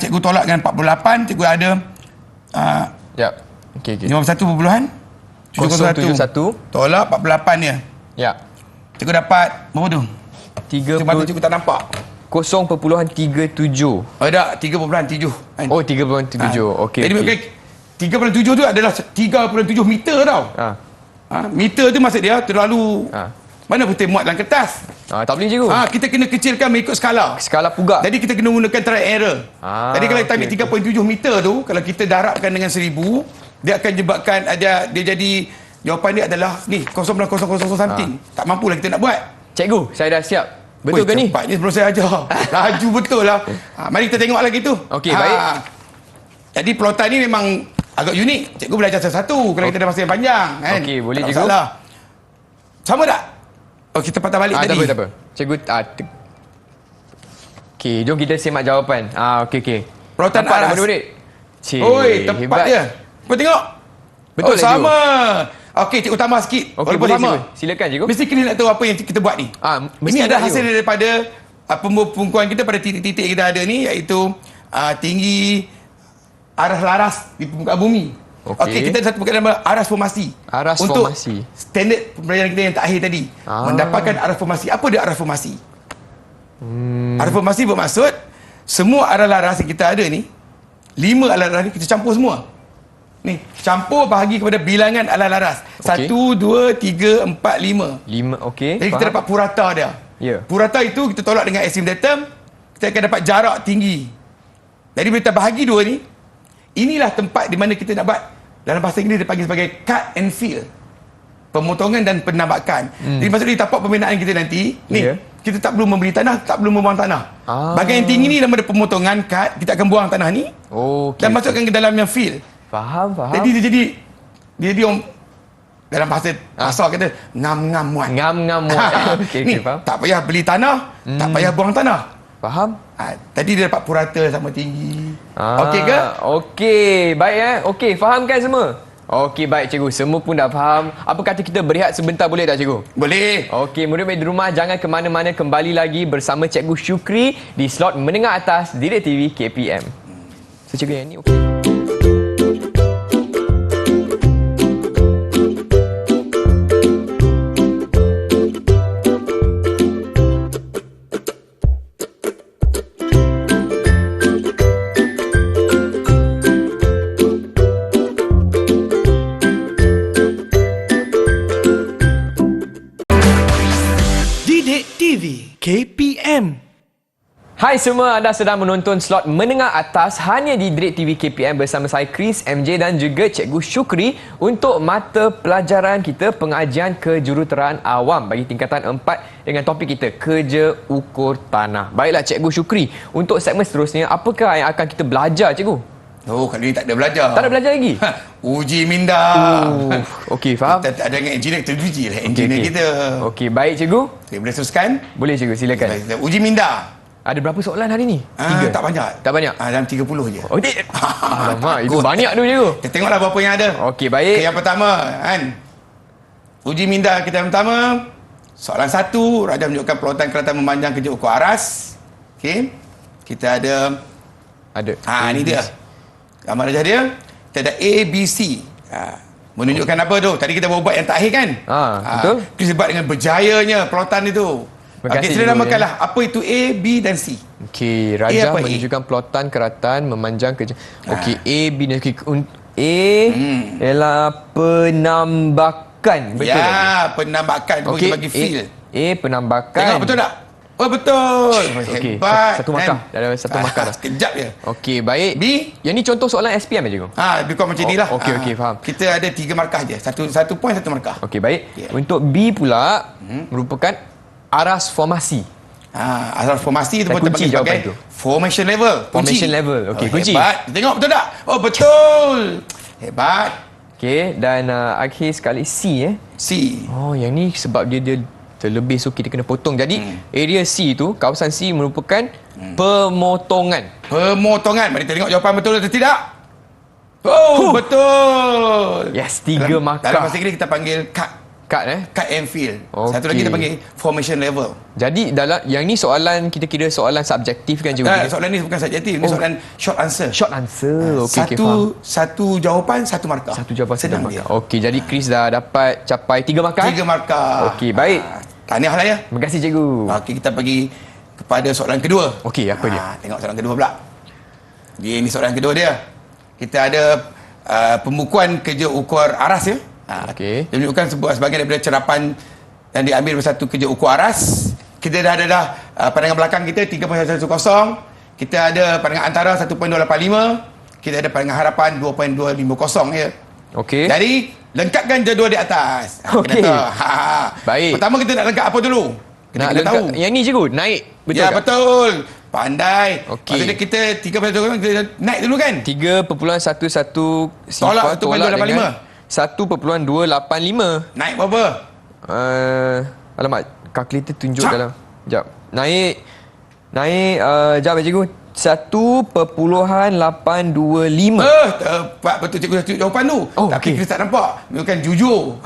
cikgu tolak dengan 48, cikgu ada Yap. Okey. 51.701 tolak 48 dia. Ya. Cikgu dapat berapa tu? 3 Sebab tu cikgu tak nampak. 0.37. Tak, 3.7 kan? Oh, 3.7. Okey. Jadi 3.7 tu adalah 3.7 meter tau. Meter tu maksud dia terlalu mana kita muat dalam kertas. Tak boleh cikgu. Kita kena kecilkan mengikut skala. Skala pugak. Jadi kita kena gunakan trial and error. Jadi kalau kita ambil okey. 3.7 meter tu, kalau kita darabkan dengan 1000, dia akan menyebabkan dia jadi jawapan dia adalah ni 0.000 something. Tak mampulah kita nak buat. Cikgu, saya dah siap. Betul ke ni? Cepat ni sebelum saya ajar. Laju betul lah. Mari kita tengok lagi tu. Okey, baik. Jadi plotan ni memang agak unik. Cikgu belajar satu-satu kalau kita ada masa yang panjang kan. Okey, boleh tak cikgu. masalah. Sama tak? Kita patah balik tadi. Tak apa. Cikgu okey, jom kita simak jawapan. Okey. Plotan nampak aras. murid-murid? Oi, tepat hebat. dia. Cuba tengok. Betul tak, sama. Okey, cikgu tambah sikit. Okey, Walaupun boleh sama. cikgu. Silakan cikgu. Mesti kena nak tahu apa yang kita buat ni. mesti Ini ada nak, hasil cikgu. daripada pembukuan kita pada titik-titik kita ada ni, iaitu tinggi aras laras di permukaan bumi. Okey, kita ada satu perkara nama aras formasi. Aras untuk formasi. Standard pembelajaran kita yang terakhir tadi. Mendapatkan aras formasi. Apa dia aras formasi? Aras formasi bermaksud semua aras laras yang kita ada ni, 5 alas laras ni kita campur semua. Ni, campur bahagi kepada bilangan alas laras. Okey. 1, 2, 3, 4, 5. 5, okey. Jadi kita dapat purata dia. Ya. Purata itu kita tolak dengan assume datum, kita akan dapat jarak tinggi. Jadi bila kita bahagi dua ni, inilah tempat di mana kita nak buat, dalam bahasa Inggeris dipanggil sebagai cut and fill. Pemotongan dan penambakan. Jadi maksudnya di tapak pembinaan kita nanti, ni, kita tak perlu membeli tanah, tak perlu membuang tanah. Bahagian yang tinggi ni nama dia pemotongan, cut, kita akan buang tanah ni dan masukkan ke dalam yang fill. Faham. Jadi dia jadi orang dalam bahasa pasar kata ngam-ngam muat. Ngam-ngam muat. Ni, faham. tak payah beli tanah, tak payah buang tanah. Faham? Tadi dia dapat purata sama tinggi. Okey ke? Okey, baik Okey, faham kan semua? Okey, baik cikgu. Semua pun dah faham. Apa kata kita berehat sebentar, boleh tak cikgu? Boleh. Okey, murid-murid di rumah jangan ke mana-mana, kembali lagi bersama Cikgu Syukri di slot menengah atas Didik TV KPM. So, cikgu yang ni okey. Didik TV KPM. Hai semua, anda sedang menonton slot menengah atas hanya di Didik TV KPM bersama saya Chris MJ dan juga Cikgu Syukri untuk mata pelajaran kita pengajian kejuruteraan awam bagi tingkatan 4 dengan topik kita kerja ukur tanah. Baiklah Cikgu Syukri, untuk segmen seterusnya apakah yang akan kita belajar cikgu? Kali ni tak ada belajar. Tak ada belajar lagi? Uji minda. Okey, faham. Kita ada dengan engineer, kita uji lah engineer kita. Okey, baik cikgu. Okay, boleh teruskan? Boleh cikgu, silakan. Kita uji minda. Ada berapa soalan hari ni? 3. Tak banyak. Tak banyak? Dalam 30 je. Okey. Alamak, itu banyak tu cikgu. Kita tengoklah berapa yang ada. Okey, baik. Okay, yang pertama, kan. Uji minda kita yang pertama. Soalan 1, Raja menunjukkan plotan kelihatan memanjang kerja ukur aras. Okey. Kita ada. Ni dia. Gambar Raja dia. Kita ada A, B, C. Menunjukkan apa tu? Tadi kita buat yang terakhir kan? Betul. Kita sebab dengan berjayanya plotan itu. Terima Okey, kasih, sila cikgu, namakanlah apa itu A, B dan C. Okey, A Raja apa A? menunjukkan plotan keratan memanjang ke... Okey, A, B dan C. A ialah penambakan. Betul tak? Ya, penambakan. Okey, Kita bagi feel. A penambakan. Tengok betul tak? Oh betul. Okey, Hebat. satu markah. Dah ada satu markah dah. Sekejap je. Okey, baik. B? Yang ni contoh soalan SPM cikgu. Lebih kurang macam ni lah. Okey, okey, faham. Kita ada 3 markah je. Satu point, satu markah. Okey, baik. Ya. Untuk B pula merupakan aras formasi. Asal formasi itu Dan pun kunci terpanggil jawapan sebagai tu. formation level. Formation level. Okey, kunci. Hebat. Tengok betul tak? Oh, betul. Hebat. Okey, dan akhir sekali C C. Oh, yang ni sebab dia terlebih, so kita kena potong. Jadi area C tu, kawasan C merupakan pemotongan. Pemotongan. Mari kita tengok jawapan betul atau tidak. Oh, betul. Yes, 3 markah. Dalam bahasa Inggeris kita panggil cut. Cut Cut and fill. Okey. Satu lagi kita panggil formation level. Jadi dalam yang ni soalan, kita kira soalan subjektif kan cikgu? Soalan ni bukan subjektif. Ini soalan short answer. Short answer. Okey, faham. Satu jawapan, satu markah. Satu jawapan, satu Senang markah. dia. Okey, jadi Chris dah dapat capai 3 markah. 3 markah. Okey, baik. Tahniah lah ya. Terima kasih cikgu. Okey, kita pergi kepada soalan kedua. Okey, apa dia? Tengok soalan kedua pula. Ini soalan kedua dia. Kita ada pembukuan kerja ukur aras ya. Okey. Dia menunjukkan sebahagian daripada cerapan yang diambil dari satu kerja ukur aras. Kita dah ada pandangan belakang kita 3.110. Kita ada pandangan antara 1.285. Kita ada pandangan harapan 2.250 ya. Okey. Jadi lengkapkan jadual di atas. Okey. Baik. Pertama kita nak lengkap apa dulu? Kita Nak kena lengkap tahu. yang ni cikgu, naik. Betul Ya tak? betul. Pandai. Okey. Maksudnya kita 3.1 kita naik dulu kan? 3.11 Tolak sifar tolak 1.285. dengan 1.285. Naik berapa? Alamak, kalkulator tunjuk Cak. dalam. Sekejap. Naik sekejap cikgu. 1.825. Tepat betul cikgu dah tunjuk jawapan tu. Oh, Tapi okey. kita tak nampak. Menunjukkan jujur.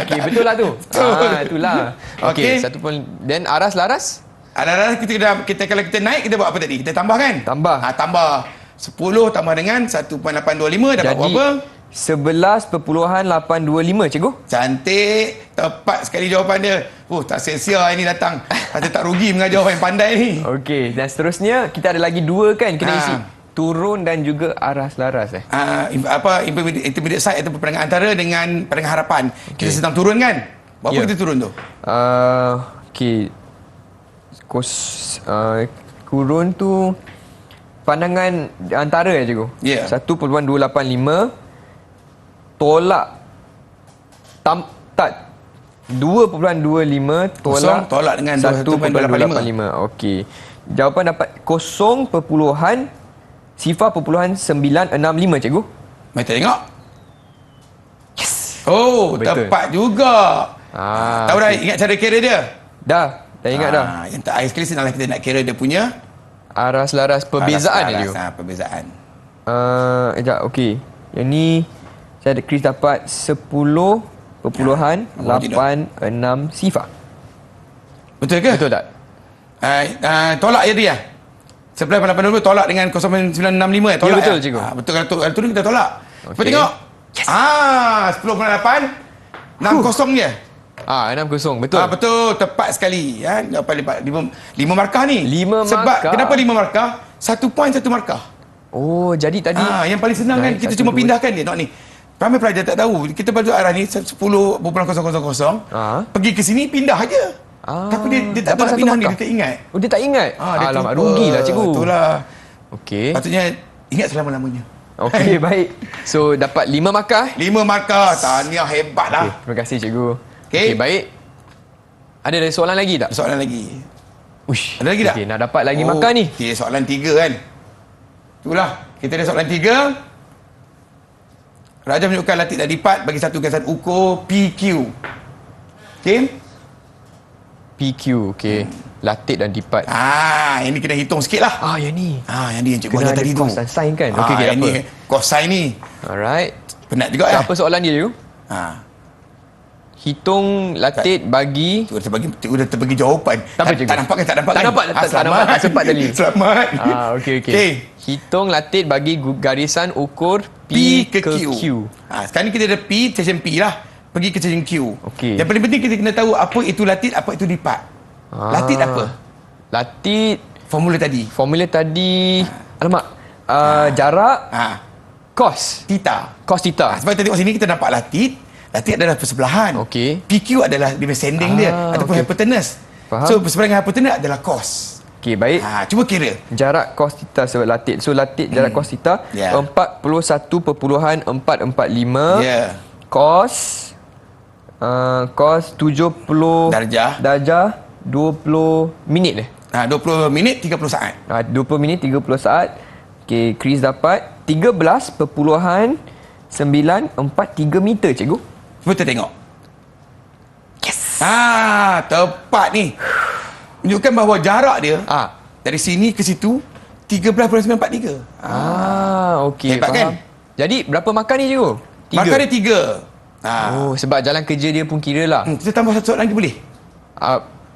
Okey, betul lah tu. Betul. Itulah. Okey. Okey, dan aras laras? Ada kita kalau kita naik kita buat apa tadi? Kita tambah kan? Tambah. Tambah 10 tambah dengan 1.825 dapat Jadi berapa? 11.825 cikgu. Cantik, tepat sekali jawapan dia. Tak sia-sia ini datang. Kata tak rugi mengajar orang yang pandai ni. Okey, dan seterusnya kita ada lagi 2 kan kena isi. Turun dan juga aras laras Intermediate side ataupun pandangan antara dengan pandangan harapan. Kita sedang turun kan? Berapa Ya. kita turun tu? Okey. Kurun tu pandangan antara ya cikgu. Ya. 1.285 tolak 2.25 Kosong tolak dengan 1.285. Okey. Jawapan dapat 0.965 cikgu. Mari kita tengok. Yes. Oh, Betul. tepat juga. Tahu dah ingat cara kira dia? Dah ingat dah. Yang terakhir sekali senanglah kita nak kira dia punya Aras laras perbezaan ya cikgu. Perbezaan. Sekejap, okey. Yang ni saya ada Chris dapat 10.86 sifar. Betul ke? Betul tak? Tolak je dia. 11.82 tolak dengan 0.965 tolak. Ya, betul, ya? cikgu. Betul kalau turun kita tolak. Cuba Okey. tengok. 10.8 60 je. 60 betul. Betul, tepat sekali ya. Dapat 5 markah ni. 5 Sebab markah. kenapa 5 markah? 1 point 1 markah. Oh, jadi tadi Yang paling senang kan naik kita 1, cuma 2. pindahkan dia. Tengok ni. Ramai pelajar tak tahu. Kita pada arah ni 10.000 pergi ke sini pindah aja. Tapi dia tak tahu nak dapat satu pindah ni, markah. dia tak ingat. Oh, dia tak ingat. Dia Alamak, terlupa. rugilah cikgu. Itulah. Okey. Patutnya ingat selama-lamanya. Okey, baik. So, dapat 5 markah. 5 markah. Tahniah, hebat lah. Okay, terima kasih cikgu. Okey. Okey, baik. Ada soalan lagi tak? Soalan lagi. Uish. Ada lagi tak? Okey, nak dapat lagi markah ni. Okey, soalan 3 kan. Itulah. Kita ada soalan 3. Raja menunjukkan latih dan lipat bagi satu gasan ukur PQ. Okey? PQ, okey. Latih dan dipat. Ini kena hitung sikit lah. Yang ni. Yang ni yang cikgu Kena ajar ada tadi tu. cos dan sin kan? Okey, yang apa? ni cosine ni. Alright. Penat juga So, apa soalan dia cikgu? Hitung latih bagi Cikgu dah terbagi jawapan. Tak apa, cikgu. Tak nampak kan? Tak nampak Tak kan? nampak, tak nampak. Tak sempat tadi. Selamat. Okey. Okey. Hitung latih bagi garisan ukur P ke ke Q. Q. Sekarang ni kita ada P, stesen P lah. Pergi ke stesen Q. Okey. Yang paling penting kita kena tahu apa itu latih, apa itu lipat. Latit apa? Latit, Formula tadi. alamak, jarak, cos. Theta. Cos theta. Sebab tadi kat sini kita nampak latit. Latit adalah persebelahan. Okey. PQ adalah dia ascending dia ataupun okey. hypotenuse. Faham. So bersebelahan dengan hypotenuse adalah cos. Okey, baik. Cuba kira. Jarak cos theta sebab latit. So latit jarak cos theta Ya. 41.445 cos 70 darjah 20 minit 20 minit 30 saat. 20 minit 30 saat. Okey, Chris dapat 13.943 meter, cikgu. Cuba kita tengok. Yes. Tepat ni. Menunjukkan bahawa jarak dia dari sini ke situ 13.943. Okey, Hebat faham. kan? Jadi berapa makan ni, cikgu? 3. Makan dia 3. Oh, sebab jalan kerja dia pun kira lah. Kita tambah satu soalan lagi boleh?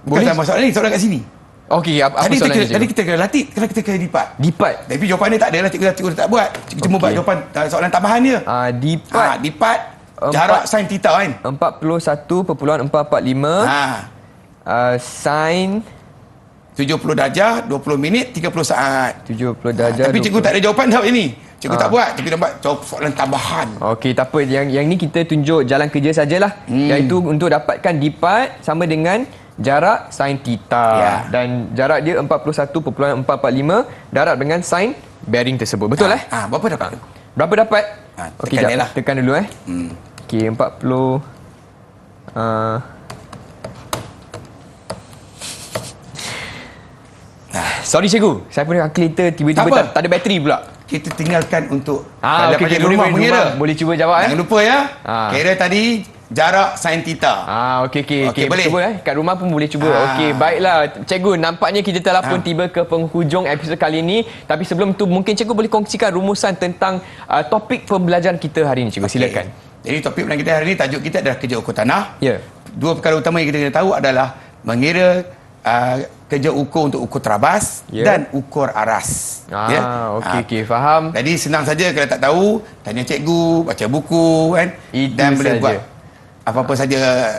Boleh? Kita tambah soalan ni, soalan kat sini. Okey, apa soalan ni, cikgu? Tadi kita kena latit, sekarang kita kena lipat. Lipat. Tapi jawapan dia tak ada lah, cikgu tak buat. Cikgu cuma buat jawapan soalan tambahan dia. Lipat. Lipat jarak sin theta kan. 41.445 sin 70 darjah, 20 minit, 30 saat. 70 darjah. Tapi cikgu tak ada jawapan dah ini. Cikgu tak buat. Cikgu dapat soalan tambahan. Okey, tak apa. Yang ni kita tunjuk jalan kerja sajalah. Iaitu untuk dapatkan lipat sama dengan jarak sin theta. Dan jarak dia 41.445 darab dengan sin bearing tersebut. Betul Berapa dapat? Berapa dapat? Okey, tekan dia lah. tekan dulu Okey, 40 sorry cikgu, saya punya kalkulator tiba-tiba tak ada bateri pula. Kita tinggalkan untuk okey, di rumah mengira. Boleh cuba jawab Jangan lupa ya. Kira tadi jarak sin theta. Okey, boleh. cuba kat rumah pun boleh cuba. Okey, baiklah cikgu, nampaknya kita telah pun tiba ke penghujung episod kali ini. Tapi sebelum tu mungkin cikgu boleh kongsikan rumusan tentang topik pembelajaran kita hari ini, cikgu. Silakan. Jadi topik pembelajaran kita hari ini, tajuk kita adalah kerja ukur tanah. Ya. Dua perkara utama yang kita kena tahu adalah mengira kerja ukur untuk ukur terabas dan ukur aras. Okey, faham. Jadi senang saja, kalau tak tahu tanya cikgu, baca buku kan. Itu dan boleh saja. buat apa-apa saja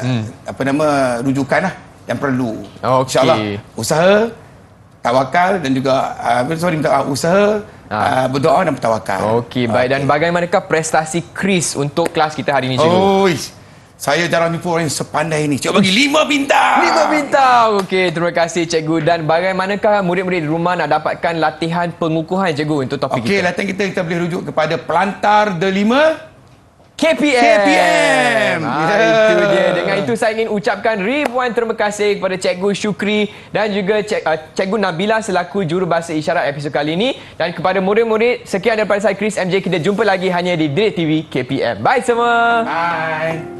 rujukan lah yang perlu. Okey. InsyaAllah usaha, tawakal dan juga usaha, berdoa dan bertawakal. Okey, baik. Dan bagaimanakah prestasi Chris untuk kelas kita hari ini, cikgu? Saya jarang jumpa orang yang sepandai ini. Cikgu bagi 5 bintang. 5 bintang. Okey, terima kasih cikgu. Dan bagaimanakah murid-murid di rumah nak dapatkan latihan pengukuhan, cikgu, untuk topik kita? Okey, latihan kita boleh rujuk kepada pelantar delima KPM. Itu dia. Dengan itu saya ingin ucapkan ribuan terima kasih kepada Cikgu Syukri dan juga Cikgu Nabila selaku jurubahasa isyarat episod kali ini. Dan kepada murid-murid, sekian daripada saya Chris MJ. Kita jumpa lagi hanya di Didik TV KPM. Bye semua. Bye.